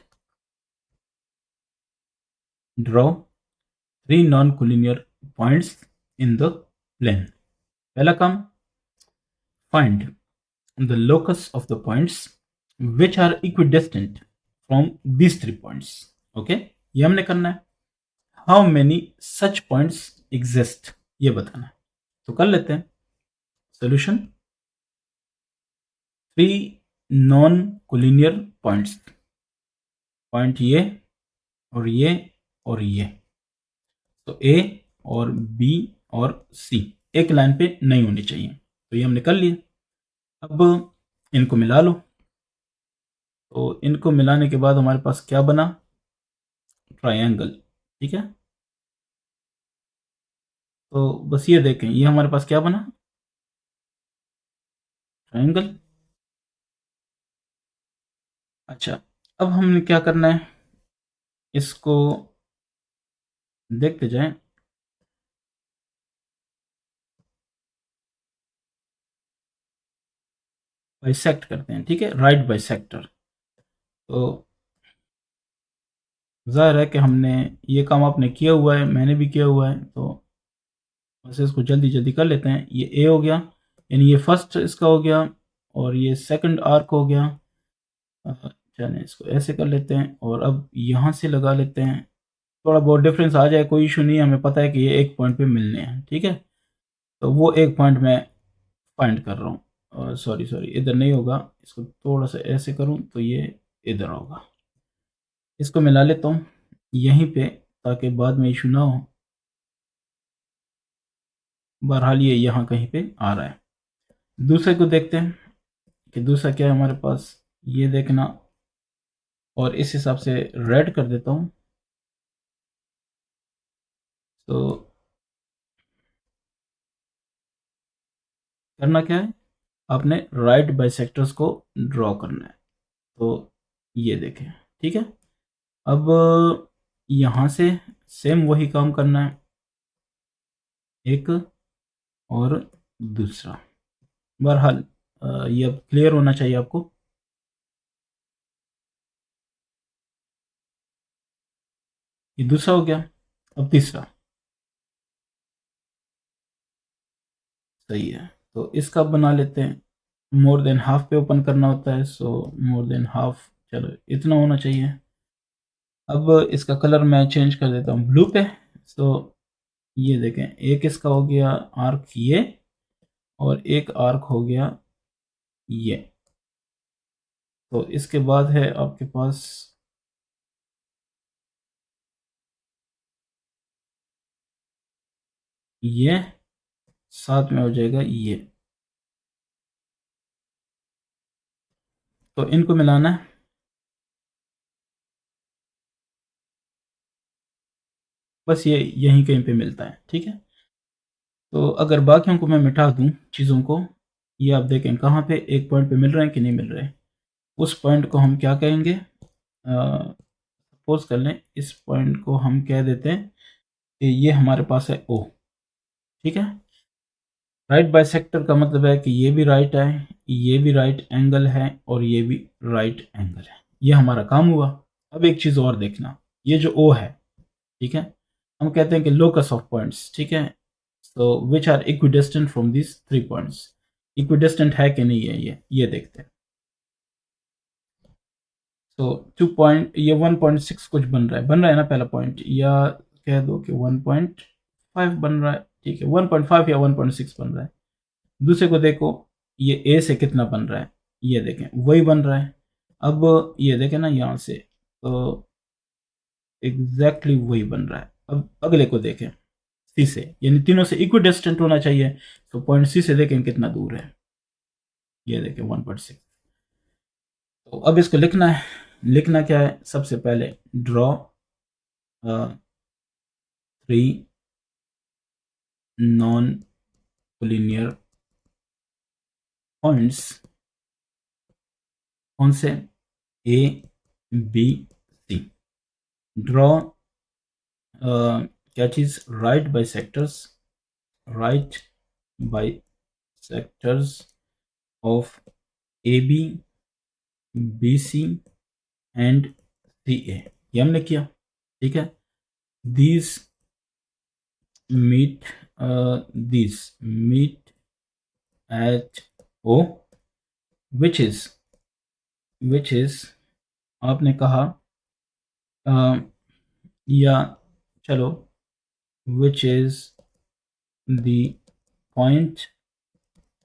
draw 3 non-collinear points in the plane. पहला काम, find the locus of the points which are equidistant from these 3 points. Okay, ये हमने करना है। How many such points exist, ये बताना है। तो कर लेते हैं। Solution, 3 non-collinear points, पॉइंट ये और ये और ये, तो ए और बी और सी एक लाइन पे नहीं होनी चाहिए। तो ये हमने कर लिया। अब इनको मिला लो। तो इनको मिलाने के बाद हमारे पास क्या बना, ट्रायंगल, ठीक है। तो बस ये देखें, ये हमारे पास क्या बना, ट्रायंगल। अच्छा, अब हमने क्या करना है, इसको देखते जाएं। बाइसेक्ट करते हैं, ठीक है, राइट बाइसेक्टर। तो ज़ाहिर है कि हमने ये काम आपने किया हुआ है, मैंने भी किया हुआ है, तो बस इसको जल्दी जल्दी कर लेते हैं। ये ए हो गया, यानी ये फर्स्ट इसका हो गया, और ये सेकंड आर्क हो गया। चलें इसको ऐसे कर लेते हैं, और अब यहाँ से लगा लेते हैं। थोड़ा बहुत डिफरेंस आ जाए कोई इशू नहीं है, हमें पता है कि ये एक पॉइंट पे मिलने हैं, ठीक है। तो वो एक पॉइंट मैं फाइंड कर रहा हूँ, सॉरी सॉरी, इधर नहीं होगा, इसको थोड़ा सा ऐसे करूँ तो ये इधर होगा। इसको मिला लेता हूँ यहीं पे, ताकि बाद में इशू ना हो। बहरहाल ये यहाँ कहीं पे आ रहा है। दूसरे को देखते हैं कि दूसरा क्या है हमारे पास, ये देखना, और इस हिसाब से रेड कर देता हूँ। तो करना क्या है, आपने राइट बाइसेक्टर्स को ड्रॉ करना है। तो ये देखें, ठीक है। अब यहाँ से सेम वही काम करना है, एक और दूसरा। बहरहाल ये अब क्लियर होना चाहिए आपको। ये दूसरा हो गया, अब तीसरा। सही है, तो इसका बना लेते हैं। मोर देन हाफ पे ओपन करना होता है, सो मोर देन हाफ, चलो इतना होना चाहिए। अब इसका कलर मैं चेंज कर देता हूँ ब्लू पे। सो ये देखें, एक इसका हो गया आर्क ये, और एक आर्क हो गया ये। तो इसके बाद है आपके पास ये, साथ में हो जाएगा ये। तो इनको मिलाना है, बस ये यहीं कहीं पे मिलता है, ठीक है। तो अगर बाकियों को मैं मिटा दूं चीज़ों को, ये आप देखें कहाँ पे एक पॉइंट पे मिल रहे हैं कि नहीं मिल रहे हैं। उस पॉइंट को हम क्या कहेंगे, सपोज कर लें इस पॉइंट को हम कह देते हैं कि ये हमारे पास है ओ, ठीक है। राइट बाइसेक्टर का मतलब है कि ये भी राइट है, ये भी राइट एंगल है, और ये भी राइट एंगल है। ये हमारा काम हुआ। अब एक चीज़ और देखना, ये जो ओ है, ठीक है, हम कहते हैं कि लोकस ऑफ पॉइंट्स, ठीक है। So which are equidistant from this 3 points, equidistant है कि नहीं है, ये देखते हैं। तो 2 पॉइंट, ये 1.6 कुछ बन रहा है ना पहला पॉइंट, या कह दो कि 1.5 बन रहा है, ठीक है, 1.5 या 1.6 बन रहा है। दूसरे को देखो, ये ए से कितना बन रहा है, ये देखें वही बन रहा है। अब ये देखें ना यहाँ से, तो एग्जैक्टली वही बन रहा है। अब अगले को देखें, सी से, यानी तीनों से इक्वी डिस्टेंट होना चाहिए। तो पॉइंट सी से देखें कितना दूर है, ये देखें 1.6। तो अब इसको लिखना है। लिखना क्या है, सबसे पहले ड्रॉ 3 नॉन कोलिनियर पॉइंट्स। कौन से, ए बी सी। ड्रॉ क्या चीज, right bisectors, right bisectors of A B, B C and C A. ये हमने किया, ठीक है। these meet these meet at O, which is आपने कहा, uh, या चलो, which is the point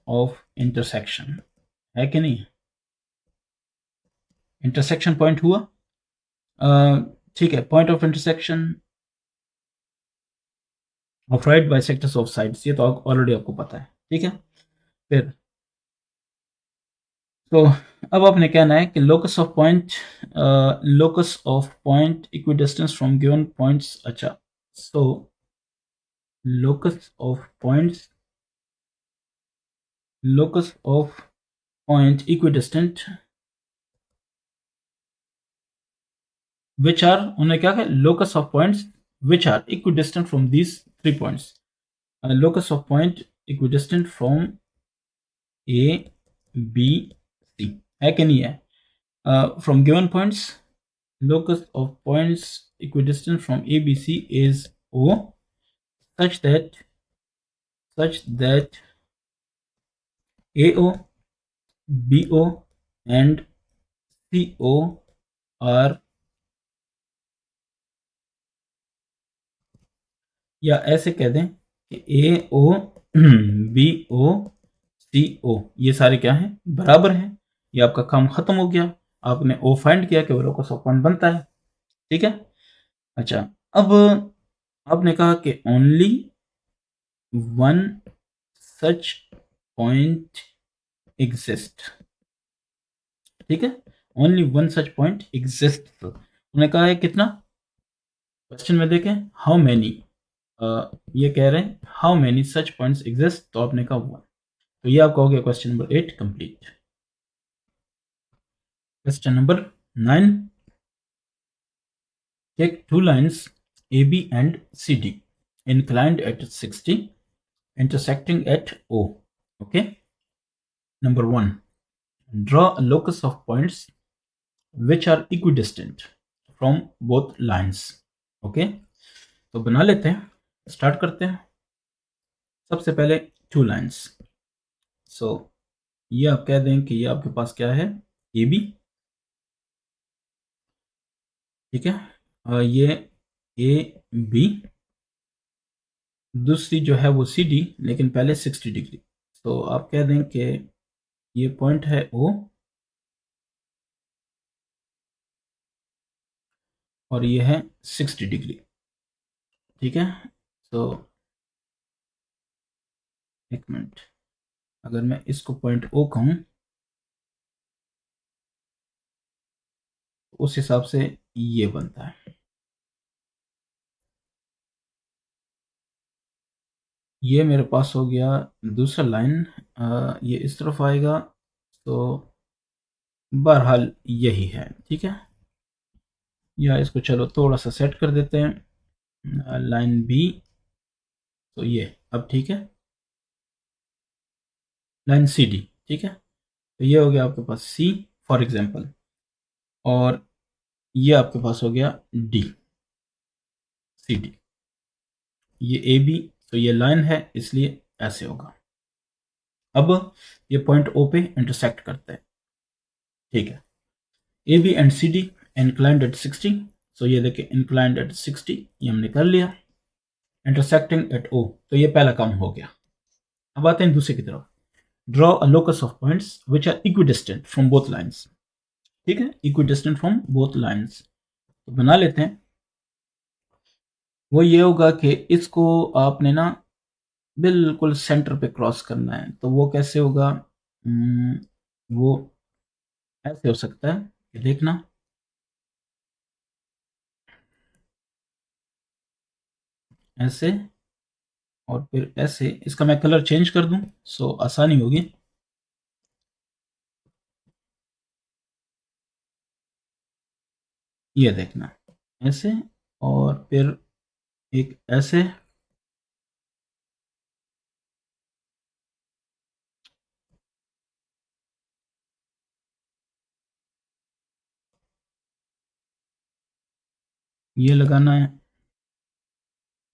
of intersection, है कि नहीं, इंटरसेक्शन पॉइंट हुआ। ठीक है, point of intersection of right bisectors of sides, ये तो ऑलरेडी आपको पता है, ठीक है। फिर तो अब आपने कहना है कि locus of point equidistance from given points. अच्छा, सो locus of points, locus of point equidistant which are, उन्होंने क्या कहा, locus of points which are equidistant from these 3 points. Locus of point equidistant from A, B, C है कि नहीं है? From given points, locus of points equidistant from A, B, C is O, such that AO, BO and CO are, या ऐसे कह दें कि AO, BO, CO ये सारे क्या हैं, बराबर हैं. ये आपका काम खत्म हो गया. आपने O फाइंड किया कि वो लोकस ऑफ पॉइंट बनता है. ठीक है. अच्छा, अब आपने कहा कि only one such point exist. ठीक है, only one such point exist. उन्होंने कहा है कितना, क्वेश्चन में देखें हाउ मैनी, ये कह रहे हैं how many such points exist, तो आपने कहा वन. तो ये आपका हो गया question number 8 complete. Question number 9. Take two lines AB and CD inclined at 60, intersecting at O. Okay. Number 1. Draw a locus of points which are equidistant from both lines. Okay. तो बना लेते हैं, start करते हैं. सबसे पहले two lines. सो ये आप कह दें कि ये आपके पास क्या है, AB. ठीक है. ये AB, दूसरी जो है वो CD, लेकिन पहले 60 डिग्री. तो आप कह दें कि ये पॉइंट है O और ये है 60 डिग्री. ठीक है. तो एक मिनट, अगर मैं इसको पॉइंट O कहूँ तो उस हिसाब से ये बनता है. ये मेरे पास हो गया दूसरा लाइन. ये इस तरफ आएगा, तो बहरहाल यही है. ठीक है. या इसको चलो थोड़ा सा सेट कर देते हैं, लाइन B. तो ये अब ठीक है. Line CD. ठीक है. तो ये हो गया आपके पास C फॉर एग्जांपल, और ये आपके पास हो गया D, CD. ये AB, तो ये लाइन है इसलिए ऐसे होगा. अब ये पॉइंट O पे इंटरसेक्ट करते हैं. ठीक है. AB and CD inclined at 60. सो ये देखिए इंक्लाइंड एट 60, ये हमने कर लिया. इंटरसेक्टिंग एट O, तो ये पहला काम हो गया. अब आते हैं दूसरे की तरफ. Draw a locus of points which are equidistant from both lines. ठीक है, इक्विडिस्टेंट फ्रॉम बोथ लाइन्स. तो बना लेते हैं. वो ये होगा कि इसको आपने ना बिल्कुल सेंटर पे क्रॉस करना है. तो वो कैसे होगा, वो ऐसे हो सकता है कि देखना, ऐसे और फिर ऐसे. इसका मैं कलर चेंज कर दूं सो आसानी होगी. ये देखना, ऐसे और फिर एक ऐसे. ये लगाना है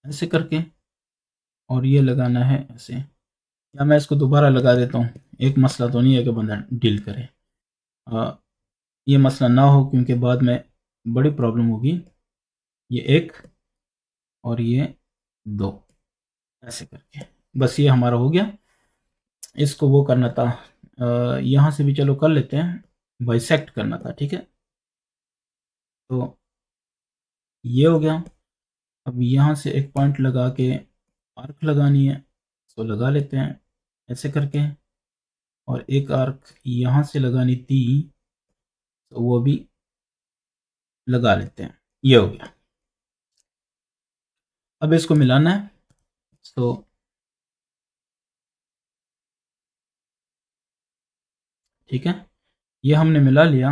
ऐसे करके, और ये लगाना है ऐसे. या मैं इसको दोबारा लगा देता हूँ, एक मसला तो नहीं है कि बंदा डील करे. ये मसला ना हो क्योंकि बाद में बड़ी प्रॉब्लम होगी. ये एक और ये दो, ऐसे करके बस ये हमारा हो गया. इसको वो करना था, यहाँ से भी चलो कर लेते हैं, बाइसेक्ट करना था. ठीक है. तो ये हो गया. अब यहाँ से एक पॉइंट लगा के आर्क लगानी है, तो लगा लेते हैं ऐसे करके. और एक आर्क यहाँ से लगानी थी, तो वो भी लगा लेते हैं. ये हो गया. अब इसको मिलाना है. सो ठीक है, ये हमने मिला लिया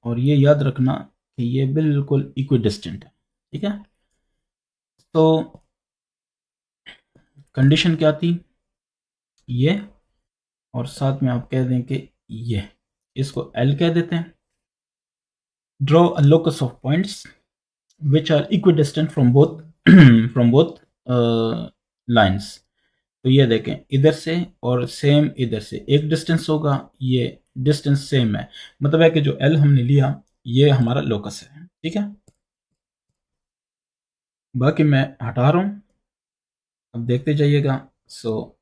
और ये याद रखना कि ये बिल्कुल इक्विडिस्टेंट है। ठीक है, तो कंडीशन क्या थी, ये और साथ में आप कह दें कि ये, इसको एल कह देते हैं। Draw a locus of points which are equidistant from both from both lines. तो ये देखें, इधर से और सेम इधर से एक डिस्टेंस होगा, ये डिस्टेंस सेम है, मतलब है कि जो एल हमने लिया ये हमारा लोकस है। ठीक है, बाकी मैं हटा रहा हूँ, अब देखते जाइएगा। सो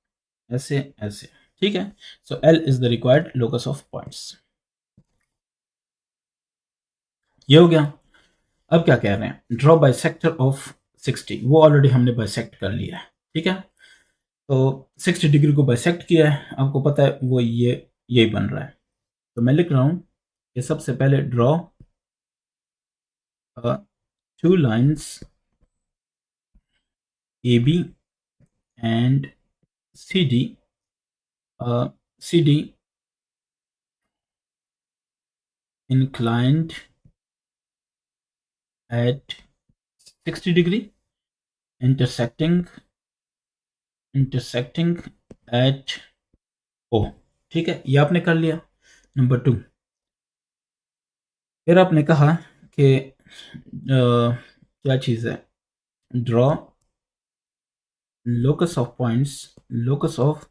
ऐसे ऐसे, ठीक है। So L is the required locus of points, ये हो गया। अब क्या कह रहे हैं, ड्रॉ बाई सेक्टर ऑफ 60, वो ऑलरेडी हमने बाइसेक्ट कर लिया है। ठीक है, तो 60 डिग्री को बाइसेक्ट किया है, आपको पता है वो ये यही बन रहा है। तो मैं लिख रहा हूँ कि सबसे पहले draw two lines A B and C D, C D inclined at 60 degree, intersecting at O। ठीक है, ये आपने कर लिया। नंबर 2, फिर आपने कहा कि क्या चीज़ है, draw locus of points, locus of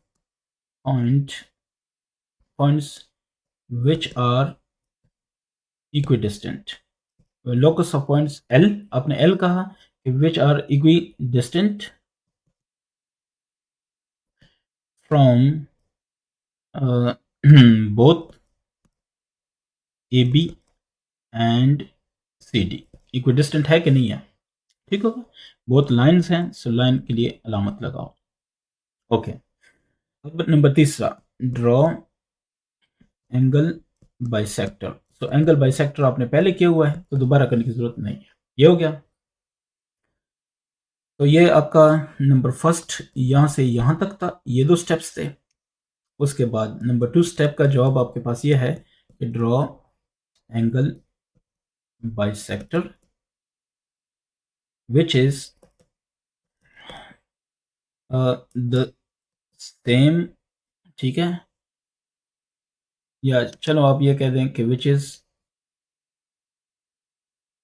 points which are equidistant. Locus of points L, आपने एल कहा कि which are equidistant from both A B and C D. Equidistant है कि नहीं है, ठीक होगा। बहुत लाइन्स हैं, सो लाइन के लिए अलामत लगाओ। ओके, अब नंबर 3, ड्रॉ एंगल बाइसेक्टर। सो एंगल बाइसेक्टर आपने पहले किया हुआ है तो दोबारा करने की जरूरत नहीं है, ये हो गया। तो ये आपका नंबर 1 यहाँ से यहाँ तक था, ये 2 स्टेप्स थे। उसके बाद नंबर 2 स्टेप का जवाब आपके पास ये है कि draw angle bisector which is the same. ठीक है, या चलो आप ये कह दें कि विच इज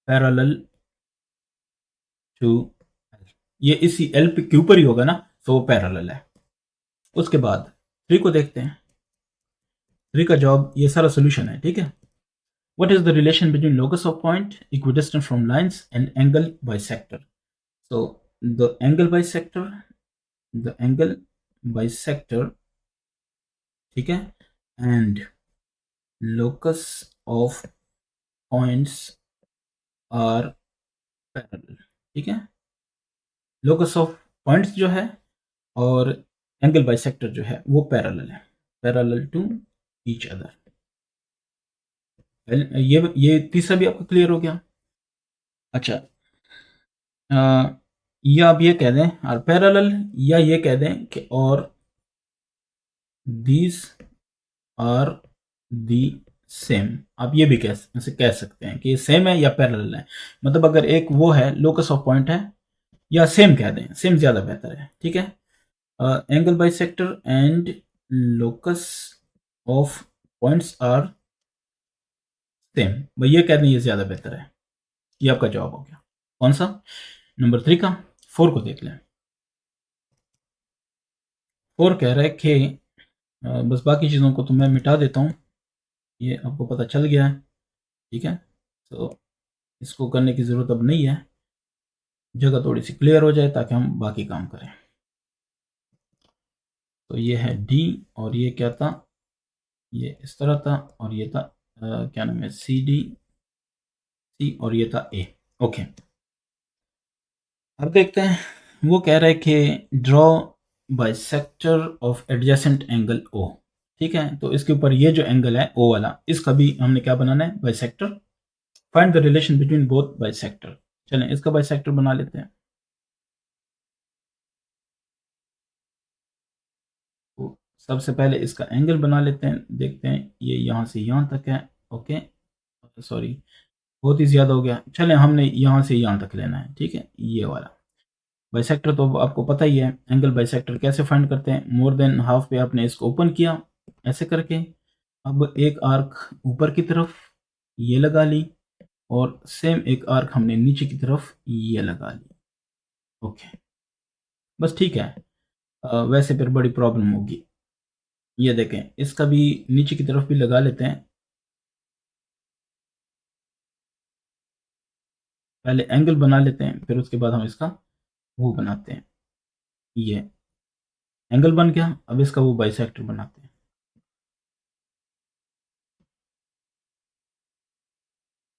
पैरेलल टू, ये इसी एल के ऊपर ही होगा ना, तो वो पैरेलल है। उसके बाद 3 को देखते हैं। 3 का जवाब, ये सारा सोल्यूशन है। ठीक है, what is the relation between locus of point equidistant from lines and angle bisector. So the angle bisector, ठीक है, and locus of points are parallel. ठीक है, लोकस ऑफ पॉइंट्स जो है और एंगल बाइसेक्टर जो है वो पैरेलल है, पैरेलल टू ईच अदर। ये तीसरा भी आपको क्लियर हो गया। अच्छा, या आप ये कह दें और पैरेलल, या ये कह दें कि और दीज आर दी सेम। आप ये भी कह सकते हैं कि ये सेम है या पैरेलल है, मतलब अगर एक वो है लोकस ऑफ पॉइंट है, या सेम कह दें, सेम ज़्यादा बेहतर है। ठीक है, angle bisector and locus of points are same, भाई ये कह दें ये ज़्यादा बेहतर है। ये आपका जवाब हो गया। कौन सा, नंबर 3 का। 4 को देख लें। 4 कह रहा है कि बस बाकी चीज़ों को तो मैं मिटा देता हूँ, ये आपको पता चल गया है। ठीक है, तो इसको करने की ज़रूरत अब नहीं है, जगह थोड़ी सी क्लियर हो जाए ताकि हम बाकी काम करें। तो ये है डी, और ये क्या था, ये इस तरह था, और ये था क्या नाम है, सी डी सी, और ये था ए। ओके, अब देखते हैं। वो कह रहा है कि draw bisector of adjacent angle O. ठीक है, तो इसके ऊपर ये जो एंगल है ओ वाला, इसका भी हमने क्या बनाना है, bisector. Find the relation between both bisector. चलें इसका बाइसेक्टर बना लेते हैं। सबसे पहले इसका एंगल बना लेते हैं, देखते हैं ये यहाँ से यहाँ तक है। ओके, सॉरी बहुत ही ज़्यादा हो गया, चले हमने यहाँ से यहाँ तक लेना है, ठीक है। ये वाला बाइसेक्टर तो आपको पता ही है, एंगल बाइसेक्टर कैसे फाइंड करते हैं। मोर देन हाफ पे आपने इसको ओपन किया ऐसे करके, अब एक आर्क ऊपर की तरफ ये लगा ली, और सेम एक आर्क हमने नीचे की तरफ ये लगा ली। ओके, बस ठीक है। वैसे फिर बड़ी प्रॉब्लम होगी। ये देखें, इसका भी नीचे की तरफ भी लगा लेते हैं। पहले एंगल बना लेते हैं, फिर उसके बाद हम इसका वो बनाते हैं। ये एंगल बन गया, अब इसका वो बाइसेक्टर बनाते हैं।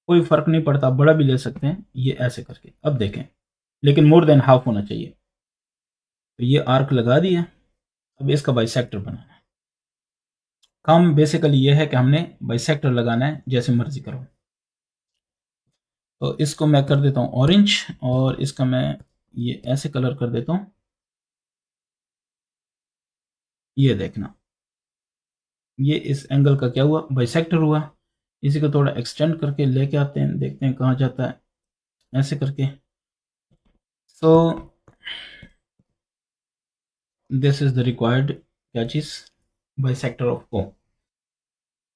कोई फर्क नहीं पड़ता, बड़ा भी ले सकते हैं ये ऐसे करके। अब देखें, लेकिन मोर देन हाफ होना चाहिए। तो ये आर्क लगा दिया, अब इसका बाइसेक्टर बनाना है। काम बेसिकली ये है कि हमने बाइसेक्टर लगाना है, जैसे मर्जी करो। तो इसको मैं कर देता हूँ ऑरेंज, और इसका मैं ये ऐसे कलर कर देता हूँ। ये देखना, ये इस एंगल का क्या हुआ, बाइसेक्टर हुआ। इसी को थोड़ा एक्सटेंड करके लेके आते हैं, देखते हैं कहाँ जाता है, ऐसे करके। So this is the required क्या चीज, बाइसेक्टर ऑफ ओ।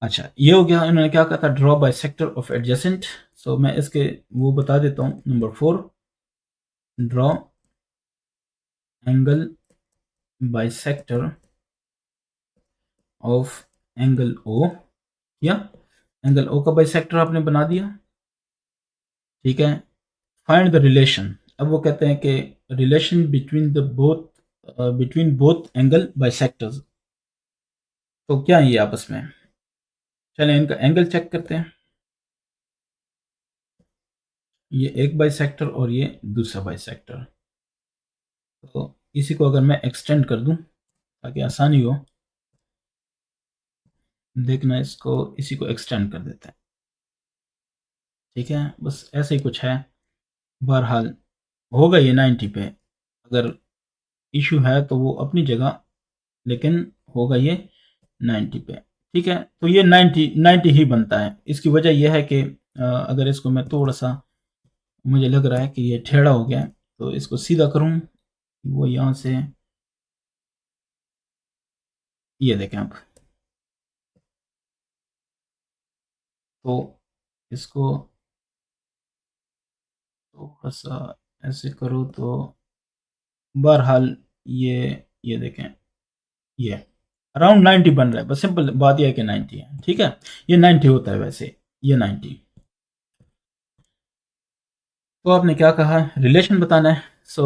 अच्छा, ये हो गया। इन्होंने क्या कहा था, draw bisector of adjacent. So मैं इसके वो बता देता हूँ। Number 4, draw angle bisector of angle O, या एंगल ओ का बाइसेक्टर आपने बना दिया, ठीक है। Find the relation. अब वो कहते हैं कि relation between both angle bisectors. तो क्या है ये आपस में, चलें इनका एंगल चेक करते हैं। ये एक बाइसेक्टर और ये दूसरा बाइसेक्टर। तो इसी को अगर मैं एक्सटेंड कर दूं ताकि आसानी हो, देखना इसको, इसी को एक्सटेंड कर देते हैं, ठीक है। बस ऐसे ही कुछ है। बहरहाल होगा ये 90 पे। अगर इशू है तो वो अपनी जगह, लेकिन होगा ये 90 पे, ठीक है। तो ये 90 ही बनता है। इसकी वजह यह है कि अगर इसको मैं थोड़ा सा, मुझे लग रहा है कि ये टेढ़ा हो गया है, तो इसको सीधा करूं, वो यहाँ से, ये देखें आप, तो इसको थोड़ा सा ऐसे करो तो बहरहाल ये देखें, ये अराउंड 90 बन रहा है। बस सिंपल बात यह है कि 90 है, ठीक है। ये 90 होता है वैसे, ये 90। तो आपने क्या कहा, रिलेशन बताना है। So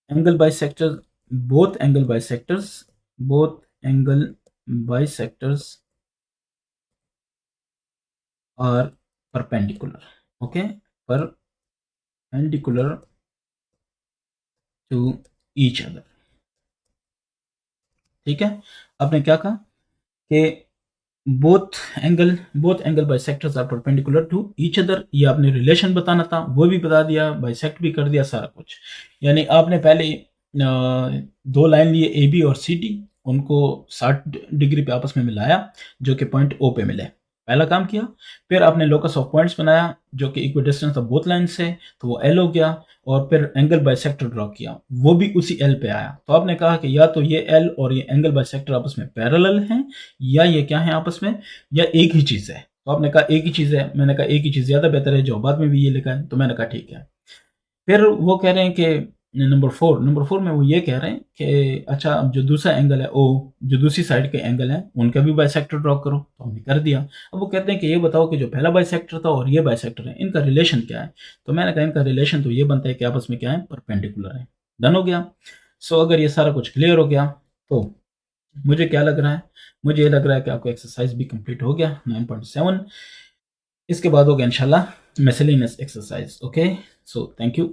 angle bisector, both angle bisectors, both angle bisectors are perpendicular, okay, perpendicular to each other, ठीक है। आपने क्या कहा कि both angle bisectors are perpendicular to each other. ये आपने रिलेशन बताना था, वो भी बता दिया, बाइसेक्ट भी कर दिया, सारा कुछ। यानी आपने पहले दो लाइन लिए ए बी और सी डी, उनको 60 डिग्री पे आपस में मिलाया, जो कि पॉइंट ओ पे मिले, पहला काम किया। फिर आपने लोकस ऑफ पॉइंट्स बनाया जो कि equi distance of both line से, तो वो एल हो गया। और फिर एंगल बाइसेक्टर ड्रॉ किया, वो भी उसी एल पे आया। तो आपने कहा कि या तो ये एल और ये एंगल बाइसेक्टर आपस में पैरेलल हैं, या ये क्या है आपस में, या एक ही चीज़ है। तो आपने कहा एक ही चीज़ है, मैंने कहा एक ही चीज़ ज़्यादा बेहतर है, जो बाद में भी ये लिखा है, तो मैंने कहा ठीक है। फिर वो कह रहे हैं कि नंबर 4 में वो ये कह रहे हैं कि अच्छा, अब जो दूसरा एंगल है ओ, जो दूसरी साइड के एंगल हैं, उनका भी बाइसेक्टर ड्रॉ करो। तो हमने कर दिया। अब वो कहते हैं कि ये बताओ कि जो पहला बाइसेक्टर था और ये बाइसेक्टर है, इनका रिलेशन क्या है। तो मैंने कहा इनका रिलेशन तो ये बनता है कि आपस में क्या है, परपेंडिकुलर है। डन हो गया। सो अगर ये सारा कुछ क्लियर हो गया, तो मुझे क्या लग रहा है, मुझे ये लग रहा है कि आपको एक्सरसाइज भी कंप्लीट हो गया 9.7। इसके बाद होगा इंशाल्लाह miscellaneous exercise. Okay, so thank you.